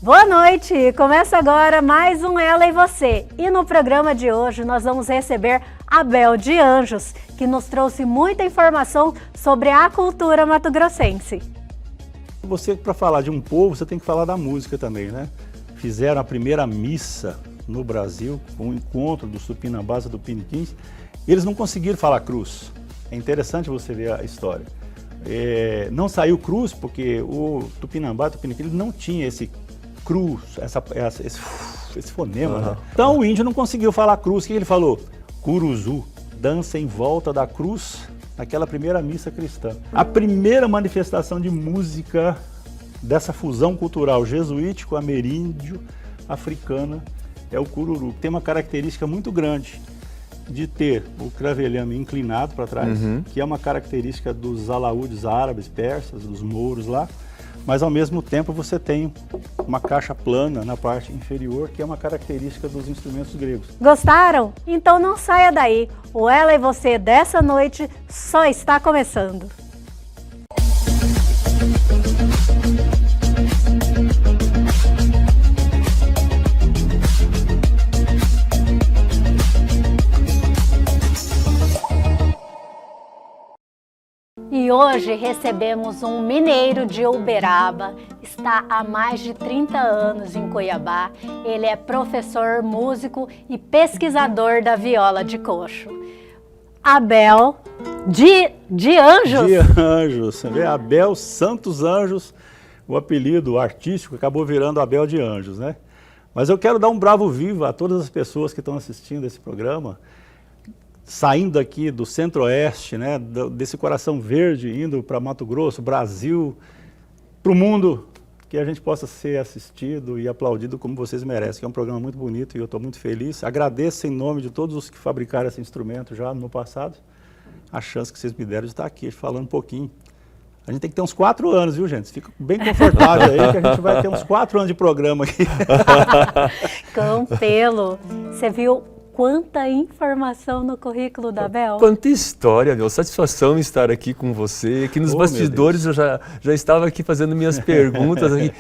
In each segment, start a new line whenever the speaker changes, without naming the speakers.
Boa noite! Começa agora mais um Ela e Você. E no programa de hoje nós vamos receber Abel de Anjos, que nos trouxe muita informação sobre a cultura mato-grossense.
Você, para falar de um povo, você tem que falar da música também, né? Fizeram a primeira missa no Brasil, com o encontro dos Tupinambás e do Piniquins, e eles não conseguiram falar cruz. É interessante você ver a história. Não saiu cruz porque o Tupinambá e o Tupiniquins não tinha esse cruz, esse fonema, né? Então o índio não conseguiu falar cruz. O que ele falou? Curuzu, dança em volta da cruz, naquela primeira missa cristã. A primeira manifestação de música dessa fusão cultural jesuítico, ameríndio, africana, é o cururu. Tem uma característica muito grande de ter o cravelhame inclinado para trás, que é uma característica dos alaúdes árabes, persas, dos mouros lá, mas ao mesmo tempo você tem uma caixa plana na parte inferior, que é uma característica dos instrumentos gregos.
Gostaram? Então não saia daí. O Ela e Você dessa noite só está começando. E hoje recebemos um mineiro de Uberaba, está há mais de 30 anos em Cuiabá. Ele é professor, músico e pesquisador da viola de coxo. Abel de Anjos.
De Anjos, você vê? Abel Santos Anjos, o apelido artístico acabou virando Abel de Anjos, né? Mas eu quero dar um bravo viva a todas as pessoas que estão assistindo esse programa, saindo aqui do Centro-Oeste, né, desse coração verde, indo para Mato Grosso, Brasil, para o mundo, que a gente possa ser assistido e aplaudido como vocês merecem, que é um programa muito bonito e eu estou muito feliz. Agradeço em nome de todos os que fabricaram esse instrumento já no passado, a chance que vocês me deram de estar aqui falando um pouquinho. A gente tem que ter uns 4 anos, viu, gente? Fica bem confortável aí, que a gente vai ter uns 4 anos de programa aqui.
Campelo, você viu quanta informação no currículo da Abel?
Quanta história, meu. Satisfação em estar aqui com você. Aqui nos bastidores eu já estava aqui fazendo minhas perguntas. Aqui.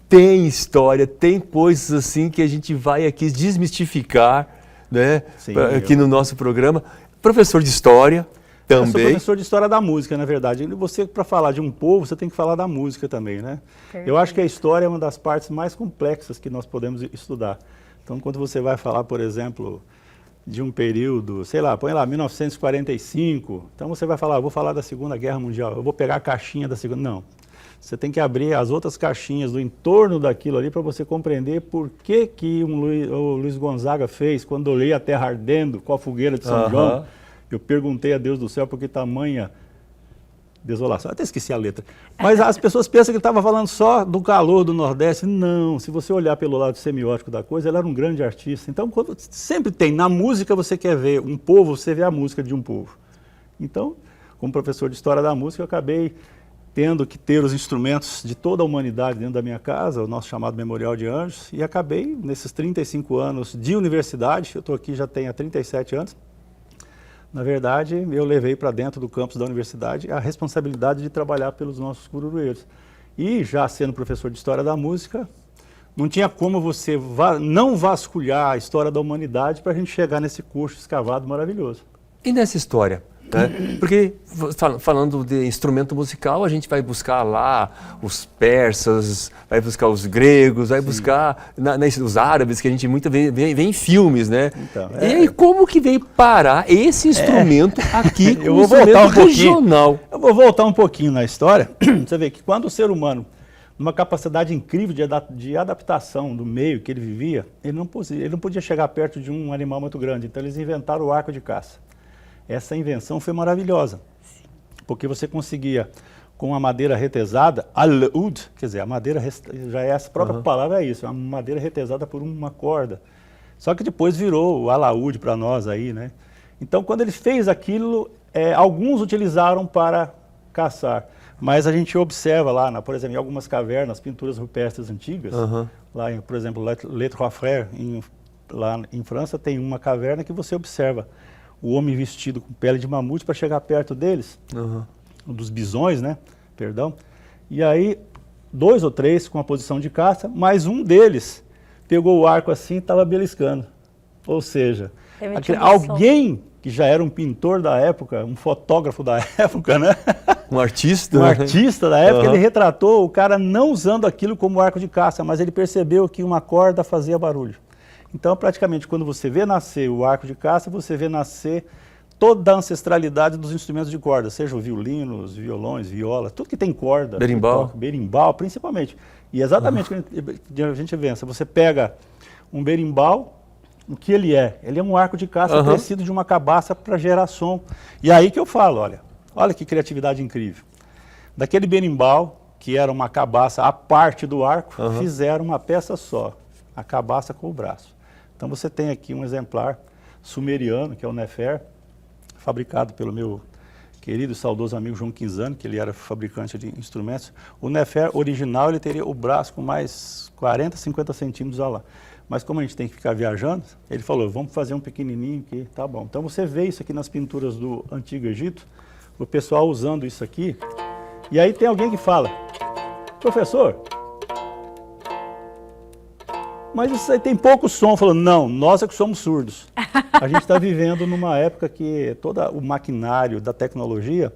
Tem história, tem coisas assim que a gente vai aqui desmistificar, né? Sim, aqui no nosso programa. Professor de História também. Eu sou
professor de História da Música, na verdade. Você, para falar de um povo, você tem que falar da música também, né? Perfeito. Eu acho que a história é uma das partes mais complexas que nós podemos estudar. Então, quando você vai falar, por exemplo, de um período, sei lá, põe lá, 1945, então você vai falar, eu vou falar da Segunda Guerra Mundial, eu vou pegar a caixinha da Segunda... Não, você tem que abrir as outras caixinhas do entorno daquilo ali para você compreender por que o Luiz Gonzaga fez quando olhei a terra ardendo com a fogueira de São João. Eu perguntei a Deus do céu por que tamanha desolação. Até esqueci a letra. Mas as pessoas pensam que ele estava falando só do calor do Nordeste. Não, se você olhar pelo lado semiótico da coisa, ele era um grande artista. Então, sempre tem. Na música você quer ver um povo, você vê a música de um povo. Então, como professor de História da Música, eu acabei tendo que ter os instrumentos de toda a humanidade dentro da minha casa, o nosso chamado Memorial de Anjos, e acabei, nesses 35 anos de universidade, eu estou aqui já tenho há 37 anos, na verdade, eu levei para dentro do campus da universidade a responsabilidade de trabalhar pelos nossos cururueiros. E já sendo professor de História da Música, não tinha como você não vasculhar a história da humanidade para a gente chegar nesse curso escavado maravilhoso.
E nessa história? Né? Porque, falando de instrumento musical, a gente vai buscar lá os persas, vai buscar os gregos, vai buscar os árabes, que a gente muito vê em filmes, né? Então, E aí, como que veio parar esse instrumento aqui com o instrumento regional?
Eu vou voltar um pouquinho na história. Você vê que quando o ser humano, numa capacidade incrível de adaptação do meio que ele vivia, ele não podia chegar perto de um animal muito grande. Então, eles inventaram o arco de caça. Essa invenção foi maravilhosa, porque você conseguia, com a madeira retesada, alaúd, quer dizer, a madeira, já é essa própria palavra, é isso, é uma madeira retesada por uma corda. Só que depois virou o alaúde para nós aí, né? Então, quando ele fez aquilo, alguns utilizaram para caçar, mas a gente observa lá, por exemplo, em algumas cavernas, pinturas rupestres antigas, lá, por exemplo, Les Trois Frères, lá em França, tem uma caverna que você observa o homem vestido com pele de mamute para chegar perto deles, dos bisões, né? Perdão. E aí 2 ou 3 com a posição de caça, mas um deles pegou o arco assim e estava beliscando. Ou seja, alguém que já era um pintor da época, um fotógrafo da época, né?
Um artista.
Um artista da época, ele retratou o cara não usando aquilo como arco de caça, mas ele percebeu que uma corda fazia barulho. Então, praticamente, quando você vê nascer o arco de caça, você vê nascer toda a ancestralidade dos instrumentos de corda, seja o violino, os violões, viola, tudo que tem corda.
Berimbau.
Berimbau, principalmente. E exatamente o que a gente vê, se você pega um berimbau, o que ele é? Ele é um arco de caça tecido de uma cabaça para gerar som. E aí que eu falo, olha que criatividade incrível. Daquele berimbau, que era uma cabaça à parte do arco, fizeram uma peça só, a cabaça com o braço. Então você tem aqui um exemplar sumeriano, que é o Nefer, fabricado pelo meu querido e saudoso amigo João Quinzano, que ele era fabricante de instrumentos. O Nefer original, ele teria o braço com mais 40, 50 centímetros lá. Mas como a gente tem que ficar viajando, ele falou, vamos fazer um pequenininho aqui, tá bom. Então você vê isso aqui nas pinturas do Antigo Egito, o pessoal usando isso aqui. E aí tem alguém que fala, professor, mas isso aí tem pouco som. Falou, não, nós é que somos surdos. A gente está vivendo numa época que todo o maquinário da tecnologia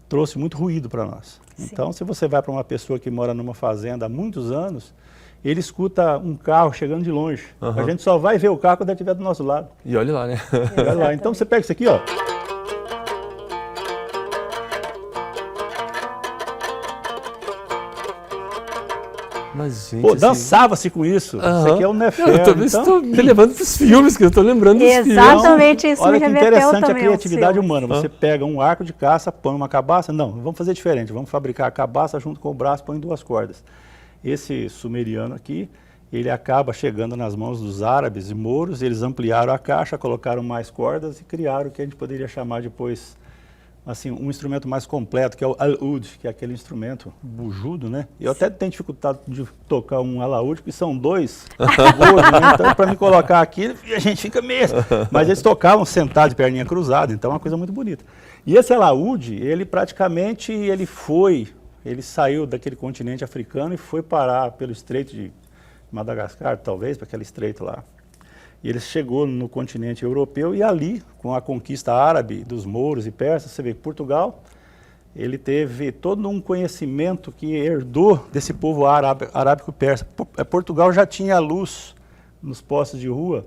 trouxe muito ruído para nós. Sim. Então, se você vai para uma pessoa que mora numa fazenda há muitos anos, ele escuta um carro chegando de longe. A gente só vai ver o carro quando ele estiver do nosso lado.
E olha lá, né?
Olha lá. Então, você pega isso aqui, ó.
Mas, gente,
pô, dançava-se com isso. Isso aqui é o Nefer.
Eu estou me levando para os filmes, que eu estou lembrando dos filmes.
Exatamente, isso me remeteu também.
Olha que interessante a criatividade humana. Você pega um arco de caça, põe uma cabaça. Não, vamos fazer diferente. Vamos fabricar a cabaça junto com o braço, põe 2 cordas. Esse sumeriano aqui, ele acaba chegando nas mãos dos árabes e mouros. Eles ampliaram a caixa, colocaram mais cordas e criaram o que a gente poderia chamar depois, assim, um instrumento mais completo, que é o alaúd, que é aquele instrumento bujudo, né? Eu até tenho dificuldade de tocar um alaúd, porque são 2 gordos, né? Então, para me colocar aqui, a gente fica mesmo. Mas eles tocavam sentados de perninha cruzada, então é uma coisa muito bonita. E esse alaúd, ele praticamente, ele saiu daquele continente africano e foi parar pelo estreito de Madagascar, talvez, para aquele estreito lá. E ele chegou no continente europeu e ali, com a conquista árabe dos mouros e persas, você vê que Portugal, ele teve todo um conhecimento que herdou desse povo arábico-persa. Portugal já tinha luz nos postes de rua.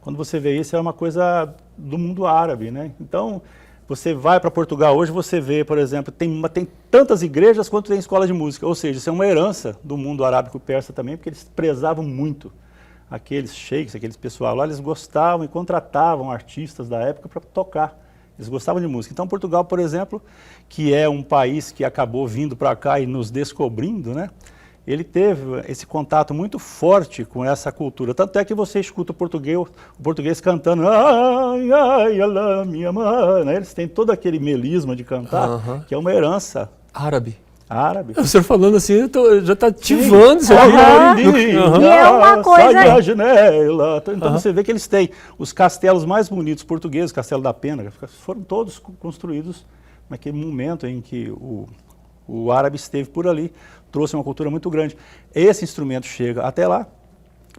Quando você vê isso, é uma coisa do mundo árabe, né? Então, você vai para Portugal hoje, você vê, por exemplo, tem tantas igrejas quanto tem escola de música. Ou seja, isso é uma herança do mundo arábico-persa também, porque eles prezavam muito aqueles sheiks, aqueles pessoal lá, eles gostavam e contratavam artistas da época para tocar. Eles gostavam de música. Então, Portugal, por exemplo, que é um país que acabou vindo para cá e nos descobrindo, né? Ele teve esse contato muito forte com essa cultura. Tanto é que você escuta o português cantando, ai, ai, ela, minha mãe. Eles têm todo aquele melisma de cantar, que é uma herança
árabe.
O
senhor falando assim, já está ativando isso
E é uma coisa...
Sai da janela. Então você vê que eles têm os castelos mais bonitos portugueses, Castelo da Pena, foram todos construídos naquele momento em que o árabe esteve por ali, trouxe uma cultura muito grande. Esse instrumento chega até lá,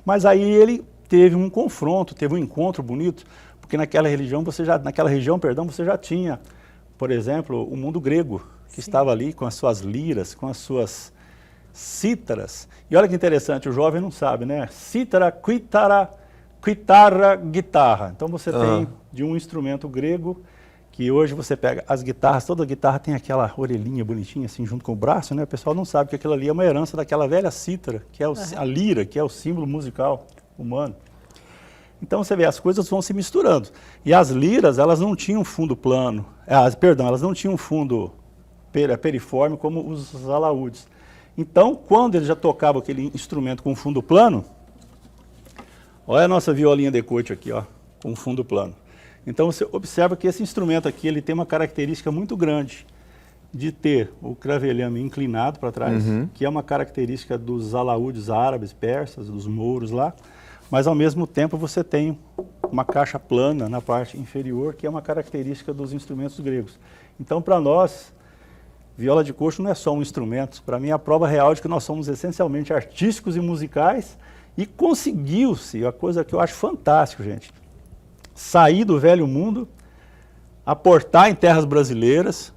mas aí ele teve um confronto, teve um encontro bonito, porque naquela região você já tinha, por exemplo, o mundo grego, que estava ali com as suas liras, com as suas cítaras. E olha que interessante, o jovem não sabe, né? Cítara, guitarra, guitarra. Então você tem de um instrumento grego, que hoje você pega as guitarras, toda guitarra tem aquela orelhinha bonitinha assim junto com o braço, né? O pessoal não sabe que aquilo ali é uma herança daquela velha cítara, que é a lira, que é o símbolo musical humano. Então você vê, as coisas vão se misturando. E as liras, elas não tinham fundo plano, elas não tinham fundo periforme como os alaúdes. Então, quando ele já tocava aquele instrumento com fundo plano, olha a nossa violinha de corte aqui, ó, com fundo plano. Então você observa que esse instrumento aqui, ele tem uma característica muito grande de ter o cravelhame inclinado para trás, que é uma característica dos alaúdes árabes, persas, dos mouros lá, mas ao mesmo tempo você tem uma caixa plana na parte inferior, que é uma característica dos instrumentos gregos. Então para nós, viola de coxo não é só um instrumento. Para mim, a prova real de que nós somos essencialmente artísticos e musicais, e conseguiu-se, a coisa que eu acho fantástico, gente, sair do velho mundo, aportar em terras brasileiras,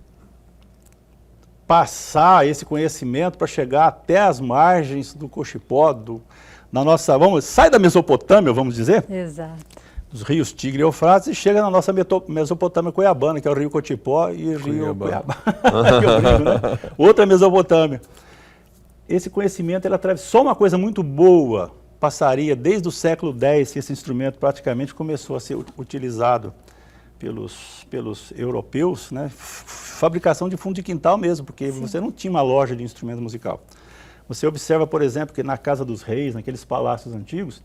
passar esse conhecimento para chegar até as margens do Cochipó, na nossa, sai da Mesopotâmia, vamos dizer?
Exato.
Dos rios Tigre e Eufrates, e chega na nossa Mesopotâmia Cuiabana, que é o Rio Cochipó e o Rio Cuiabá. Né? Outra Mesopotâmia. Esse conhecimento, ele atravessa só uma coisa muito boa, passaria desde o século X, que esse instrumento praticamente começou a ser utilizado pelos europeus, né? Fabricação de fundo de quintal mesmo, porque você não tinha uma loja de instrumento musical. Você observa, por exemplo, que na Casa dos Reis, naqueles palácios antigos,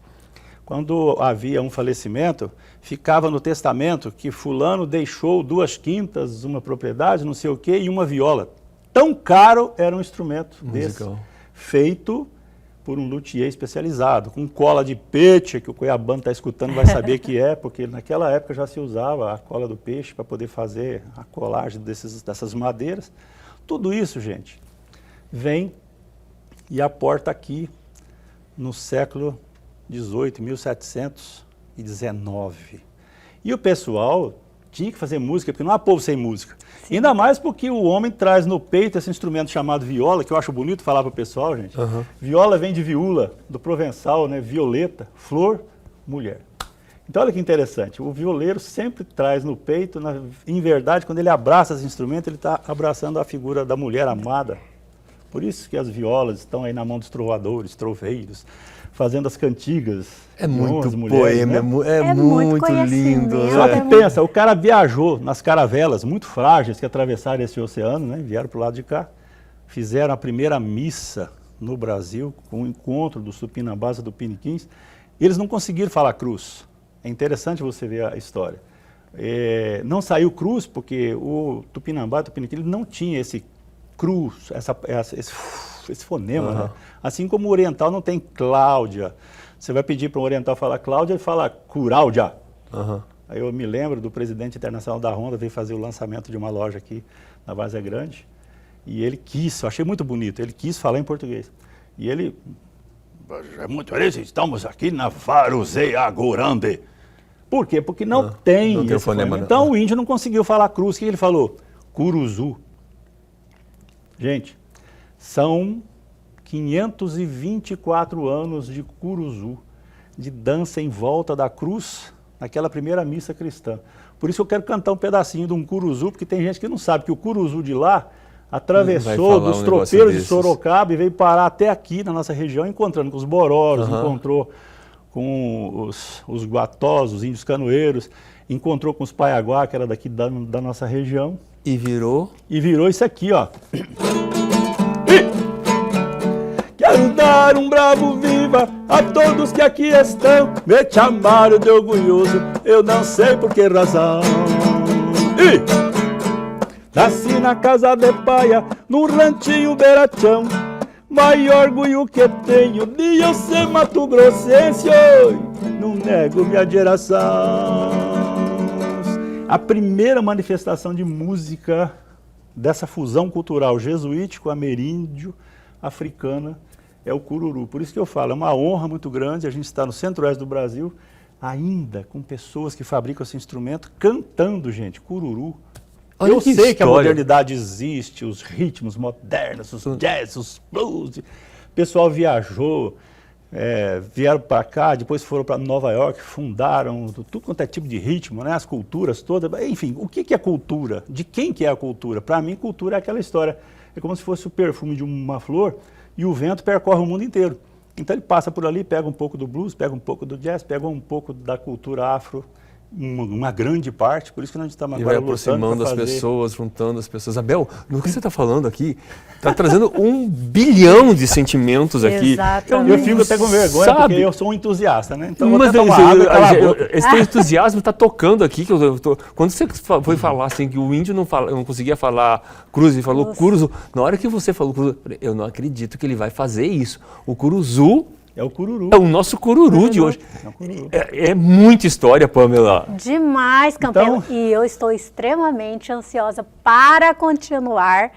quando havia um falecimento, ficava no testamento que fulano deixou 2 quintas, uma propriedade, não sei o quê, e uma viola. Tão caro era um instrumento musical desse, feito por um luthier especializado, com cola de peixe, que o cuiabano está escutando vai saber que é, porque naquela época já se usava a cola do peixe para poder fazer a colagem dessas madeiras. Tudo isso, gente, vem e aporta aqui no século XVIII, 1719. E o pessoal tinha que fazer música, porque não há povo sem música. Sim. Ainda mais porque o homem traz no peito esse instrumento chamado viola, que eu acho bonito falar para o pessoal, gente. Viola vem de viúla, do provençal, né? Violeta, flor, mulher. Então olha que interessante, o violeiro sempre traz no peito, em verdade, quando ele abraça esse instrumento, ele está abraçando a figura da mulher amada. Por isso que as violas estão aí na mão dos trovadores, troveiros, fazendo as cantigas.
É muito
mulheres,
poema,
né?
é muito lindo.
Só que pensa, o cara viajou nas caravelas muito frágeis que atravessaram esse oceano, né? Vieram para o lado de cá, fizeram a primeira missa no Brasil, com o encontro dos Tupinambás e do Piniquins. Eles não conseguiram falar cruz. É interessante você ver a história. Não saiu cruz porque o Tupinambá e o Tupiniquim não tinha esse cruz, esse fonema, né? Assim como o oriental não tem Cláudia. Você vai pedir para um oriental falar Cláudia, ele fala Curáudia. Aí eu me lembro do presidente internacional da Honda, veio fazer o lançamento de uma loja aqui na Várzea Grande, e ele quis, eu achei muito bonito, ele quis falar em português. E ele, é muito feliz, estamos aqui na Várzea Grande. Por quê? Porque não tem esse fonema. Então o índio não conseguiu falar cruz, o que ele falou? Curuzu. Gente, são 524 anos de curuzu, de dança em volta da cruz, naquela primeira missa cristã. Por isso eu quero cantar um pedacinho de um curuzu, porque tem gente que não sabe que o curuzu de lá atravessou dos tropeiros de Sorocaba e veio parar até aqui na nossa região, encontrando com os bororos, encontrou com os guatós, os índios canoeiros, encontrou com os paiaguá, que era daqui da nossa região.
E virou?
E virou isso aqui, ó. Quero dar um bravo viva a todos que aqui estão. Me chamaram de orgulhoso, eu não sei por que razão. Nasci na casa de paia, no ranchinho Beirachão. Maior orgulho que tenho de eu ser mato-grossense, não nego minha geração. A primeira manifestação de música dessa fusão cultural jesuítico-ameríndio africana é o cururu. Por isso que eu falo, é uma honra muito grande a gente estar no centro-oeste do Brasil, ainda com pessoas que fabricam esse instrumento, cantando, gente, cururu.
Olha,
eu sei
história.
Que a modernidade existe, os ritmos modernos, os jazz, os blues. O pessoal viajou, vieram para cá, depois foram para Nova York, fundaram tudo quanto é tipo de ritmo, né? As culturas todas. Enfim, o que é cultura? De quem que é a cultura? Para mim, cultura é aquela história. É como se fosse o perfume de uma flor e o vento percorre o mundo inteiro. Então ele passa por ali, pega um pouco do blues, pega um pouco do jazz, pega um pouco da cultura afro, uma grande parte, por isso que a gente está agora
vai aproximando as pessoas, juntando as pessoas. Abel, no que você está falando aqui, está trazendo 1 bilhão de sentimentos aqui.
Eu fico até com vergonha, sabe? Porque eu sou um entusiasta, né? Então
mas esse entusiasmo está tocando aqui. Quando você foi falar assim, que o índio não conseguia falar cruz, ele falou curuzu. Na hora que você falou curuzu, eu não acredito que ele vai fazer isso. O curuzu
é o cururu.
É o nosso cururu de hoje. É muita história, Pamela.
Demais, Campelo. Então, e eu estou extremamente ansiosa para continuar,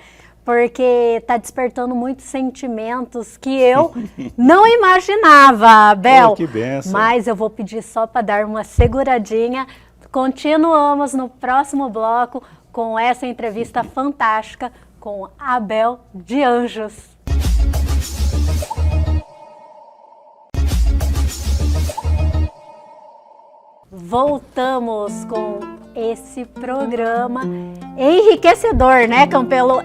porque está despertando muitos sentimentos que eu não imaginava, Abel.
Oh, que benção.
Mas eu vou pedir só para dar uma seguradinha. Continuamos no próximo bloco com essa entrevista fantástica com Abel de Anjos. Voltamos com esse programa enriquecedor, né, Campelo?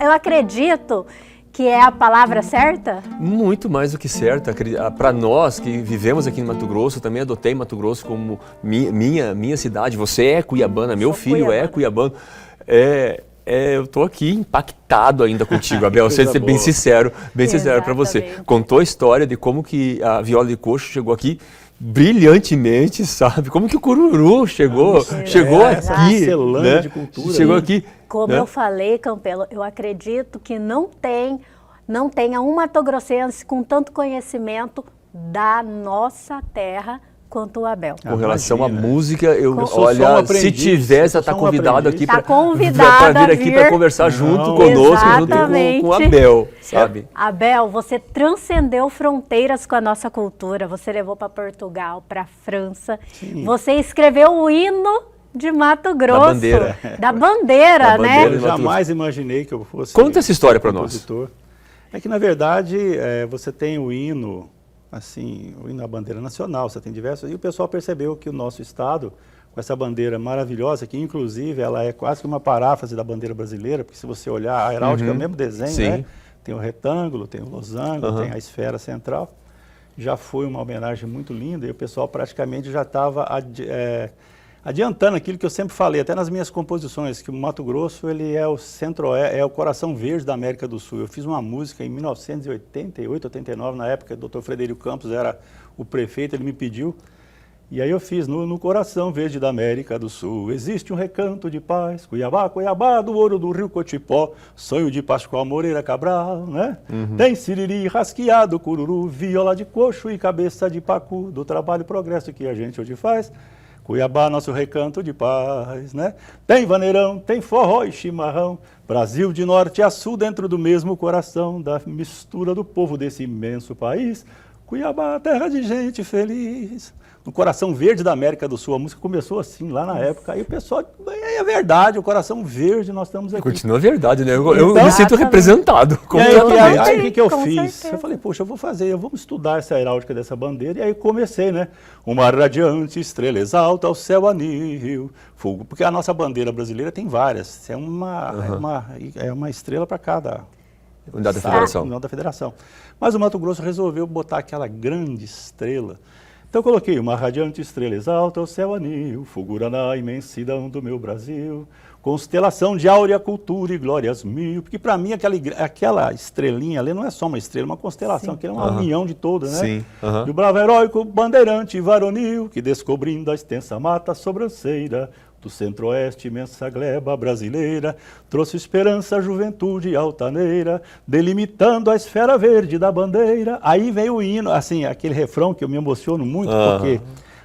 Eu acredito que é a palavra certa?
Muito mais do que certa. Para nós que vivemos aqui no Mato Grosso, também adotei Mato Grosso como minha cidade. Você é cuiabana, meu filho é cuiabano. Eu estou aqui impactado ainda contigo, Abel. Você ser bem sincero para você. Contou a história de como que a viola de coxo chegou aqui brilhantemente, sabe? Como que o cururu chegou aqui, né?
De cultura,
chegou aqui.
Como eu falei, Campelo, eu acredito que não tenha um matogrossense com tanto conhecimento da nossa terra quanto o Abel.
Com relação à música,
olha,
se tivesse, está convidado aqui para vir aqui para conversar junto conosco, junto com o Abel, sabe?
Abel, você transcendeu fronteiras com a nossa cultura. Você levou para Portugal, para França. Sim. Você escreveu o hino de Mato Grosso. Da bandeira, né?
Eu jamais imaginei que eu fosse.
Conta essa história para nós.
É que, na verdade, você tem o hino, assim, o hino da bandeira nacional, você tem diversos, e o pessoal percebeu que o nosso estado, com essa bandeira maravilhosa, que inclusive ela é quase que uma paráfrase da bandeira brasileira, porque se você olhar a heráldica é o mesmo desenho, né? Tem o retângulo, tem o losango, tem a esfera central. Já foi uma homenagem muito linda e o pessoal praticamente já estava adiantando aquilo que eu sempre falei, até nas minhas composições, que o Mato Grosso ele é o é o coração verde da América do Sul. Eu fiz uma música em 1988, 89, na época, o Dr. Frederico Campos era o prefeito, ele me pediu, e aí eu fiz no coração verde da América do Sul. Existe um recanto de paz, Cuiabá, Cuiabá, do ouro do rio Cotipó, sonho de Pascoal Moreira Cabral, né? Tem siriri, rasqueado, cururu, viola de coxo e cabeça de pacu, do trabalho e progresso que a gente hoje faz. Cuiabá, nosso recanto de paz, né? Tem vaneirão, tem forró e chimarrão, Brasil de norte a sul dentro do mesmo coração, da mistura do povo desse imenso país. Cuiabá, terra de gente feliz. No coração verde da América do Sul, a música começou assim, lá na época, aí o pessoal, é verdade, o coração verde, nós estamos aqui.
Continua verdade, né? Eu me sinto representado.
Aí o que eu fiz? Certeza. Eu falei, poxa, vamos estudar essa heráldica dessa bandeira, e aí comecei, né? Uma radiante estrela exalta ao céu anil, fogo, porque a nossa bandeira brasileira tem várias, é uma estrela para cada
unidade da
federação. Mas o Mato Grosso resolveu botar aquela grande estrela. Então eu coloquei uma radiante estrela exalta ao céu anil, fulgura na imensidão do meu Brasil, constelação de áurea cultura e glórias mil, porque para mim aquela estrelinha ali não é só uma estrela, uma constelação, que é uma união de todas, né?
Sim.
E o bravo heróico bandeirante varonil, que descobrindo a extensa mata sobranceira, do centro-oeste, imensa gleba brasileira, trouxe esperança, juventude altaneira, delimitando a esfera verde da bandeira. Aí vem o hino, assim, aquele refrão que eu me emociono muito, porque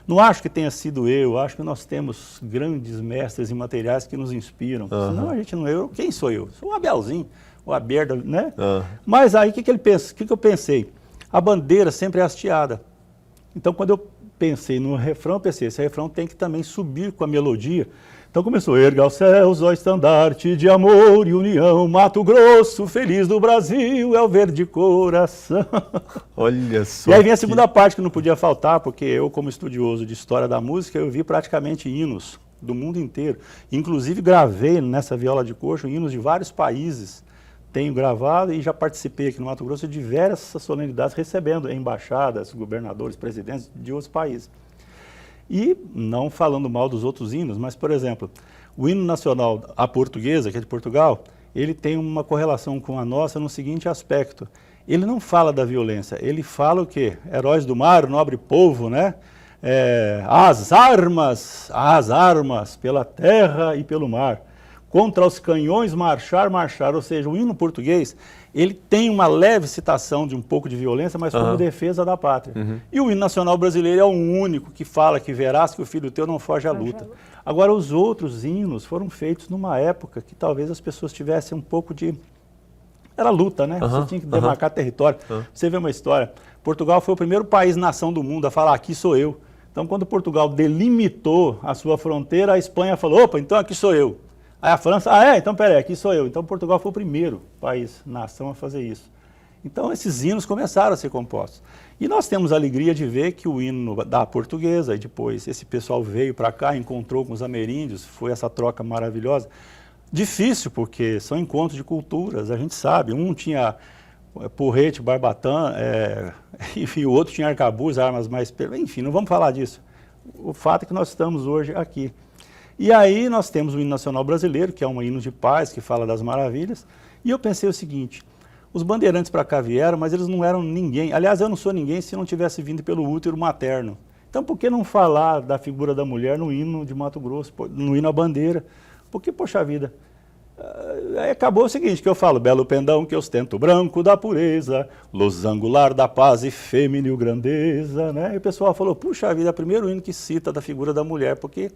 não acho que tenha sido eu, acho que nós temos grandes mestres imateriais que nos inspiram. Senão a gente não é. Quem sou eu? Sou o Abelzinho, o Aberda, né? Mas aí o que eu pensei? A bandeira sempre é hasteada. Então quando eu pensei no refrão, esse refrão tem que também subir com a melodia. Então começou, erga aos céus, ó estandarte de amor e união, Mato Grosso, feliz do Brasil, é o verde coração.
Olha só.
E aí vem a segunda parte que não podia faltar, porque eu, como estudioso de história da música, eu vi praticamente hinos do mundo inteiro. Inclusive gravei nessa viola de coxo hinos de vários países. Tenho gravado e já participei aqui no Mato Grosso de diversas solenidades, recebendo embaixadas, governadores, presidentes de outros países. E não falando mal dos outros hinos, mas, por exemplo, o hino nacional, a portuguesa, que é de Portugal, ele tem uma correlação com a nossa no seguinte aspecto. Ele não fala da violência, ele fala o quê? Heróis do mar, nobre povo, né? As armas pela terra e pelo mar. Contra os canhões marchar, ou seja, o hino português, ele tem uma leve citação de um pouco de violência, mas como defesa da pátria. E o hino nacional brasileiro é o único que fala que verás que o filho teu não foge à luta. Agora, os outros hinos foram feitos numa época que talvez as pessoas tivessem um pouco de... Era luta, né? Você tinha que demarcar território. Você vê uma história. Portugal foi o primeiro país-nação do mundo a falar, aqui sou eu. Então, quando Portugal delimitou a sua fronteira, a Espanha falou, opa, então aqui sou eu. Aí a França, então peraí, aqui sou eu. Então Portugal foi o primeiro país, nação, a fazer isso. Então esses hinos começaram a ser compostos. E nós temos a alegria de ver que o hino da portuguesa, e depois esse pessoal veio para cá, encontrou com os ameríndios, foi essa troca maravilhosa. Difícil, porque são encontros de culturas, a gente sabe. Um tinha porrete, barbatã, enfim, o outro tinha arcabuz, armas mais... Enfim, não vamos falar disso. O fato é que nós estamos hoje aqui. E aí nós temos o hino nacional brasileiro, que é um hino de paz, que fala das maravilhas. E eu pensei o seguinte, os bandeirantes para cá vieram, mas eles não eram ninguém. Aliás, eu não sou ninguém se não tivesse vindo pelo útero materno. Então por que não falar da figura da mulher no hino de Mato Grosso, no hino à bandeira? Porque, poxa vida, aí acabou o seguinte, que eu falo, belo pendão que ostenta o branco da pureza, luz angular da paz e feminil grandeza, né? E o pessoal falou, puxa vida, é o primeiro hino que cita da figura da mulher, porque...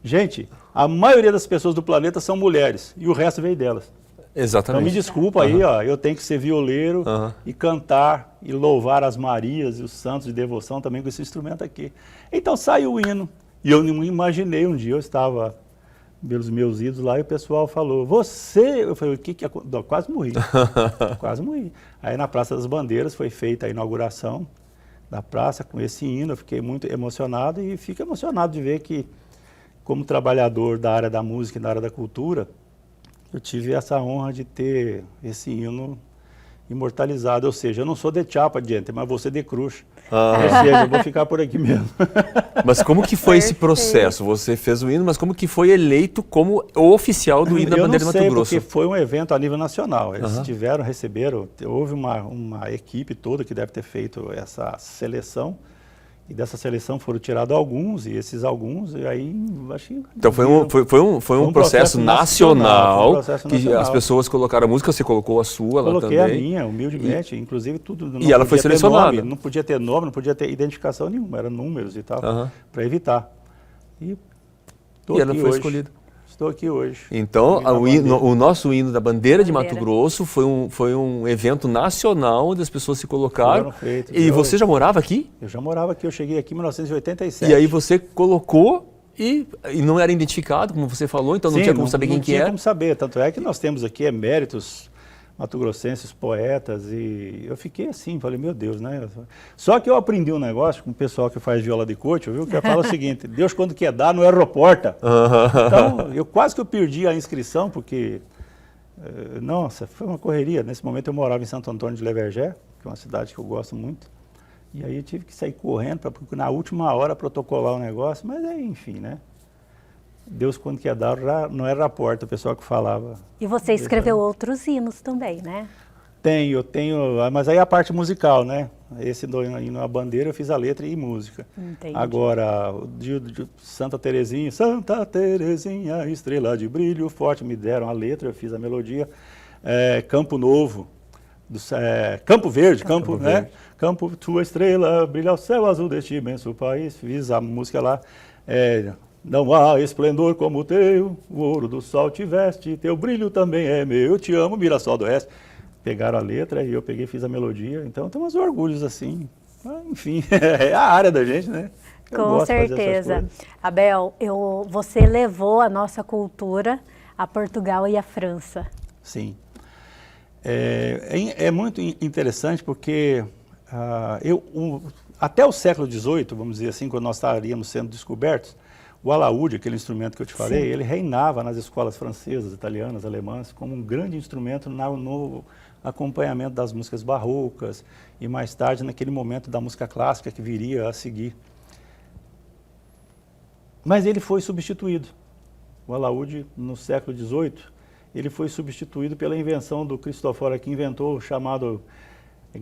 Gente, a maioria das pessoas do planeta são mulheres e o resto veio delas.
Exatamente.
Então me desculpa aí, ó, eu tenho que ser violeiro e cantar e louvar as Marias e os santos de devoção também com esse instrumento aqui. Então saiu o hino e eu não imaginei, um dia eu estava pelos meus ídolos lá e o pessoal falou, você... Eu falei, o que aconteceu? Quase morri, quase morri. Aí na Praça das Bandeiras foi feita a inauguração da praça com esse hino, eu fiquei muito emocionado e fico emocionado de ver que como trabalhador da área da música e da área da cultura, eu tive essa honra de ter esse hino imortalizado. Ou seja, eu não sou de chapa, gente, mas vou ser de cruz. Ou seja, eu vou ficar por aqui mesmo.
Mas como que foi esse processo? Você fez o hino, mas como que foi eleito como o oficial do hino da bandeira de Mato Grosso?
Porque foi um evento a nível nacional. Eles receberam, houve uma equipe toda que deve ter feito essa seleção. E dessa seleção foram tirados alguns, e esses alguns, e aí acho que...
Então foi um processo nacional, que as pessoas colocaram a música, você colocou a sua lá também.
Coloquei a minha, humildemente, inclusive tudo.
E ela foi selecionada.
Não podia ter nome, não podia ter identificação nenhuma, eram números e tal, para evitar. E
ela foi escolhida.
Estou aqui hoje.
Então, o nosso hino da bandeira de Mato Grosso foi um evento nacional onde as pessoas se colocaram. E você já morava aqui?
Eu já morava aqui, eu cheguei aqui em 1987.
E aí você colocou e não era identificado, como você falou, então não tinha como saber quem que era?
Não tinha como saber, tanto é que nós temos aqui eméritos mato-grossenses, poetas, e eu fiquei assim, falei, meu Deus, né? Só que eu aprendi um negócio com o pessoal que faz viola de corte, viu? Que fala o seguinte, Deus quando quer dar, não é reporta. Então, eu quase que eu perdi a inscrição, porque, nossa, foi uma correria. Nesse momento eu morava em Santo Antônio de Levergé, que é uma cidade que eu gosto muito, e aí eu tive que sair correndo, para na última hora protocolar o negócio, mas enfim, né? Deus quando quer dar, não era a porta, o pessoal que falava.
E você escreveu outros hinos também, né?
Eu tenho, mas aí a parte musical, né? Esse do hino à bandeira eu fiz a letra e música.
Entendi.
Agora, de Santa Terezinha, estrela de brilho forte, me deram a letra, eu fiz a melodia. Campo Novo, Campo Verde, né? Campo, tua estrela, brilha ao céu azul deste imenso país, fiz a música lá. Não há esplendor como o teu, o ouro do sol te veste, teu brilho também é meu, eu te amo, Mirassol do Oeste. Pegaram a letra e eu peguei e fiz a melodia, então tem uns orgulhos assim, enfim, é a área da gente, né?
Com certeza. Abel, você levou a nossa cultura a Portugal e a França.
Sim. É muito interessante porque até o século XVIII, vamos dizer assim, quando nós estaríamos sendo descobertos, o alaúde, aquele instrumento que eu te falei, ele reinava nas escolas francesas, italianas, alemãs, como um grande instrumento no acompanhamento das músicas barrocas e mais tarde naquele momento da música clássica que viria a seguir. Mas ele foi substituído. O alaúde, no século XVIII, ele foi substituído pela invenção do Cristoforo, que inventou o chamado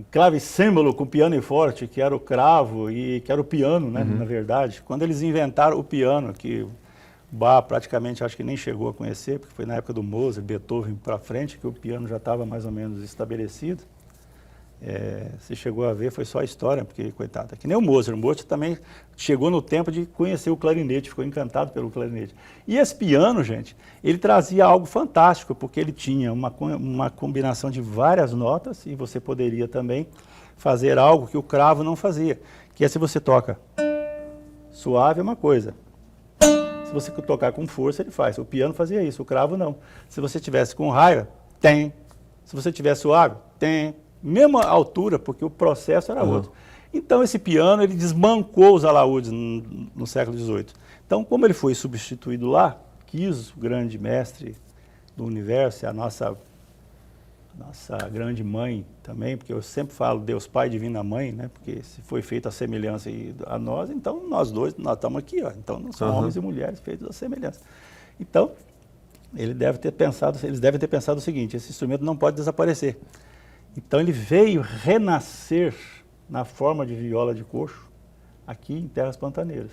clavicêmbalo com piano e forte, que era o cravo e que era o piano, né, na verdade. Quando eles inventaram o piano, que Bach praticamente acho que nem chegou a conhecer, porque foi na época do Mozart, Beethoven para frente, que o piano já estava mais ou menos estabelecido. Se chegou a ver, foi só a história, porque, coitado, é que nem o Mozart também chegou no tempo de conhecer o clarinete, ficou encantado pelo clarinete. E esse piano, gente, ele trazia algo fantástico, porque ele tinha uma combinação de várias notas, e você poderia também fazer algo que o cravo não fazia, que é se você toca suave é uma coisa, se você tocar com força ele faz, o piano fazia isso, o cravo não. Se você tivesse com raiva, tem, se você tivesse suave, tem, mesma altura, porque o processo era outro. Então esse piano ele desbancou os alaúdes no século XVIII. Então como ele foi substituído lá, quis o grande mestre do universo, a nossa grande mãe também, porque eu sempre falo Deus Pai, Divina Mãe, né? Porque se foi feita a semelhança a nós, então nós dois, nós estamos aqui, ó. Então nós somos homens e mulheres feitos a semelhança. Então eles devem ter pensado o seguinte: esse instrumento não pode desaparecer. Então ele veio renascer na forma de viola de coxo aqui em Terras Pantaneiras.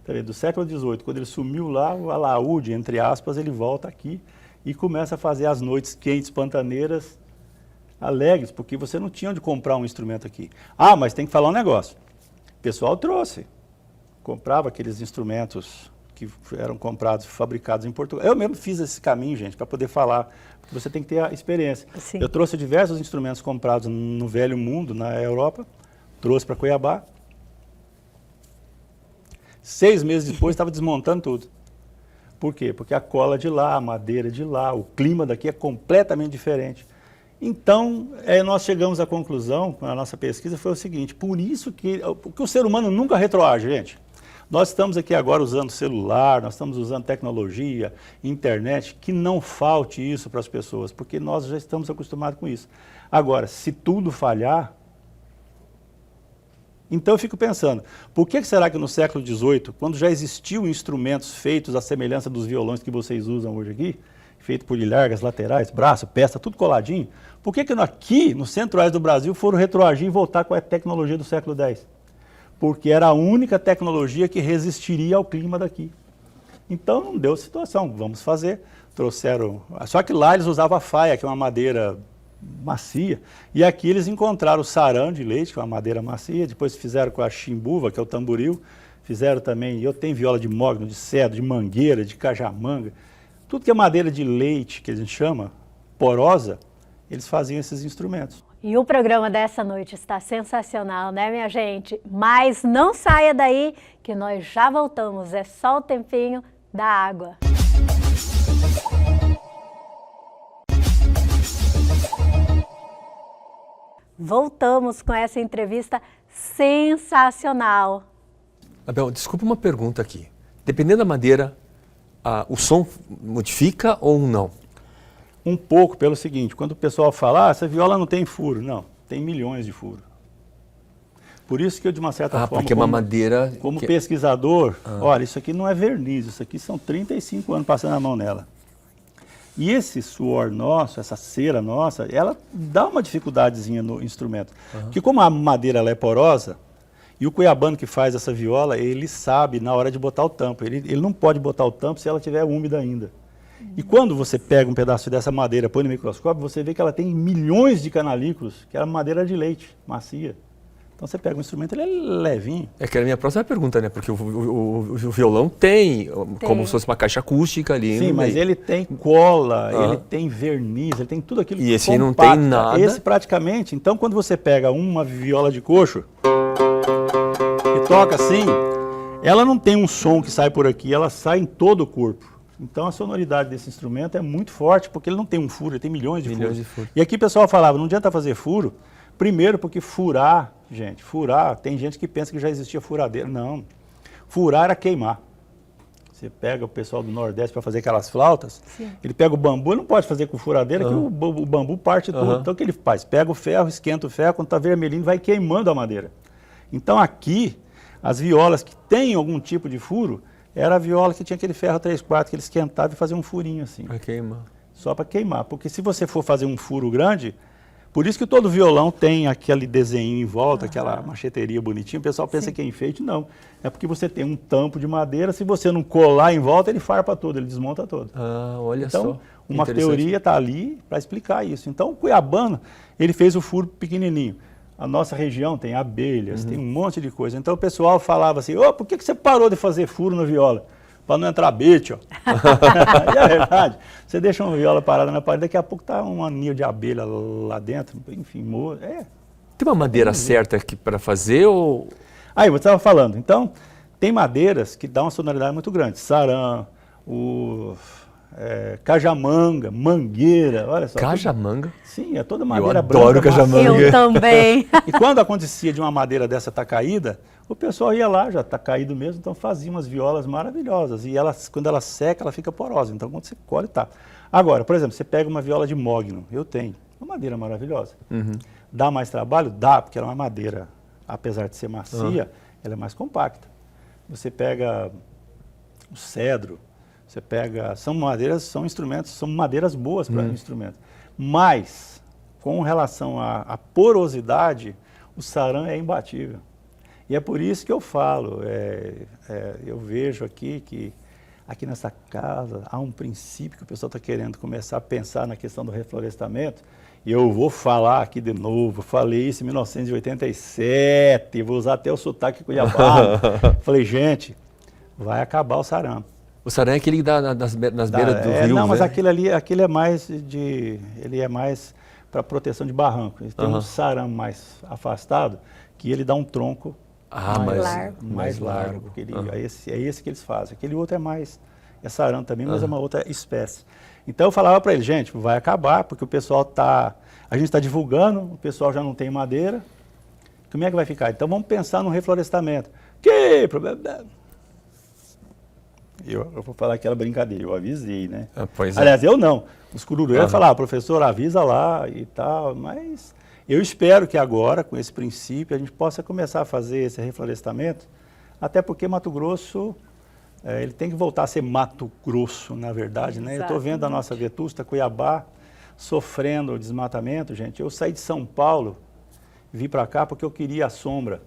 Então, do século XVIII, quando ele sumiu lá, o alaúde, entre aspas, ele volta aqui e começa a fazer as noites quentes pantaneiras alegres, porque você não tinha onde comprar um instrumento aqui. Ah, mas tem que falar um negócio. O pessoal trouxe, comprava aqueles instrumentos que eram comprados, fabricados em Portugal. Eu mesmo fiz esse caminho, gente, para poder falar, porque você tem que ter a experiência.
Sim.
Eu trouxe diversos instrumentos comprados no Velho Mundo, na Europa, trouxe para Cuiabá. 6 meses depois estava desmontando tudo. Por quê? Porque a cola de lá, a madeira de lá, o clima daqui é completamente diferente. Então, nós chegamos à conclusão, com a nossa pesquisa, foi o seguinte: por isso que o ser humano nunca retroage, gente. Nós estamos aqui agora usando celular, nós estamos usando tecnologia, internet, que não falte isso para as pessoas, porque nós já estamos acostumados com isso. Agora, se tudo falhar, então eu fico pensando, por que será que no século XVIII, quando já existiam instrumentos feitos à semelhança dos violões que vocês usam hoje aqui, feito por largas, laterais, braço, peça, tudo coladinho, por que aqui, no centro-oeste do Brasil, foram retroagir e voltar com a tecnologia do século X? Porque era a única tecnologia que resistiria ao clima daqui. Então não deu situação, vamos fazer. Trouxeram, só que lá eles usavam a faia, que é uma madeira macia, e aqui eles encontraram o sarão de leite, que é uma madeira macia, depois fizeram com a chimbuva, que é o tamboril, fizeram também, eu tenho viola de mogno, de cedro, de mangueira, de cajamanga, tudo que é madeira de leite, que a gente chama, porosa, eles faziam esses instrumentos.
E o programa dessa noite está sensacional, né, minha gente? Mas não saia daí, que nós já voltamos. É só o tempinho da água. Voltamos com essa entrevista sensacional.
Abel, desculpa uma pergunta aqui. Dependendo da madeira, o som modifica ou não?
Um pouco pelo seguinte, quando o pessoal fala, essa viola não tem furo. Não, tem milhões de furos. Por isso que eu, de uma certa forma,
porque é uma madeira
como pesquisador, olha, isso aqui não é verniz, isso aqui são 35 anos passando a mão nela. E esse suor nosso, essa cera nossa, ela dá uma dificuldadezinha no instrumento. Porque como a madeira ela é porosa, e o cuiabano que faz essa viola, ele sabe na hora de botar o tampo. Ele não pode botar o tampo se ela estiver úmida ainda. E quando você pega um pedaço dessa madeira, põe no microscópio, você vê que ela tem milhões de canalículos, que é madeira de leite, macia. Então você pega um instrumento, ele é levinho.
É que era a minha próxima pergunta, né? Porque o violão tem como se fosse uma caixa acústica ali.
Sim, mas ele tem cola, ele tem verniz, ele tem tudo aquilo.
E esse não tem nada?
Esse praticamente. Então quando você pega uma viola de coxo e toca assim, ela não tem um som que sai por aqui, ela sai em todo o corpo. Então a sonoridade desse instrumento é muito forte, porque ele não tem um furo, ele tem milhões de furos. E aqui o pessoal falava, não adianta fazer furo, primeiro porque furar, gente, tem gente que pensa que já existia furadeira. Não, furar era queimar. Você pega o pessoal do Nordeste para fazer aquelas flautas, ele pega o bambu, ele não pode fazer com furadeira, que o bambu parte tudo. Então o que ele faz? Pega o ferro, esquenta o ferro, quando está vermelhinho vai queimando a madeira. Então aqui, as violas que têm algum tipo de furo, era a viola que tinha aquele ferro 3/4 que ele esquentava e fazia um furinho assim.
Para queimar.
Só para queimar, porque se você for fazer um furo grande, Por isso que todo violão tem aquele desenho em volta, aquela macheteria bonitinha. O pessoal pensa que é enfeite, não. É porque você tem um tampo de madeira, se você não colar em volta, ele farpa todo, ele desmonta todo.
Olha só.
Então, uma teoria está ali para explicar isso. Então, o cuiabano, ele fez o furo pequenininho. A nossa região tem abelhas, tem um monte de coisa. Então, o pessoal falava assim, por que você parou de fazer furo na viola? Para não entrar abelha, ó. E é verdade. Você deixa uma viola parada na parede, daqui a pouco tá um anil de abelha lá dentro, enfim,
Tem uma madeira certa aqui para fazer ou...
Aí, você estava falando, então, tem madeiras que dão uma sonoridade muito grande. Sarã, cajamanga, mangueira, olha só.
Cajamanga?
Sim, é toda madeira
branca. Eu adoro cajamanga.
Eu também.
E quando acontecia de uma madeira dessa estar caída, o pessoal ia lá, já está caído mesmo, então fazia umas violas maravilhosas. E quando ela seca, ela fica porosa. Então, quando você colhe, tá. Agora, por exemplo, você pega uma viola de mogno, eu tenho, uma madeira maravilhosa. Dá mais trabalho? Dá, porque ela é uma madeira, apesar de ser macia, ela é mais compacta. Você pega o cedro, você pega... São instrumentos, são madeiras boas para instrumento. Mas, com relação à porosidade, o sarã é imbatível. E é por isso que eu falo, eu vejo aqui que aqui nessa casa há um princípio que o pessoal está querendo começar a pensar na questão do reflorestamento. E eu vou falar aqui de novo, falei isso em 1987, vou usar até o sotaque cuiabano. Falei, gente, vai acabar o sarã.
O sarã é aquele que dá nas beiras do rio,
não, mas aquele é mais ele é mais para proteção de barranco. Tem um sarã mais afastado, que ele dá um tronco mais largo. É esse que eles fazem. Aquele outro é sarã também, mas é uma outra espécie. Então eu falava para ele, gente, vai acabar, porque o pessoal a gente está divulgando, o pessoal já não tem madeira, como é que vai ficar? Então vamos pensar no reflorestamento. Que problema? Eu vou falar aquela brincadeira, eu avisei, né? Aliás, eu não. Os cururueiros falavam, professor, avisa lá e tal, mas eu espero que agora, com esse princípio, a gente possa começar a fazer esse reflorestamento, até porque Mato Grosso, ele tem que voltar a ser Mato Grosso, na verdade, né? Eu estou vendo a nossa Vetusta, Cuiabá, sofrendo o desmatamento, gente. Eu saí de São Paulo, vim para cá porque eu queria a sombra.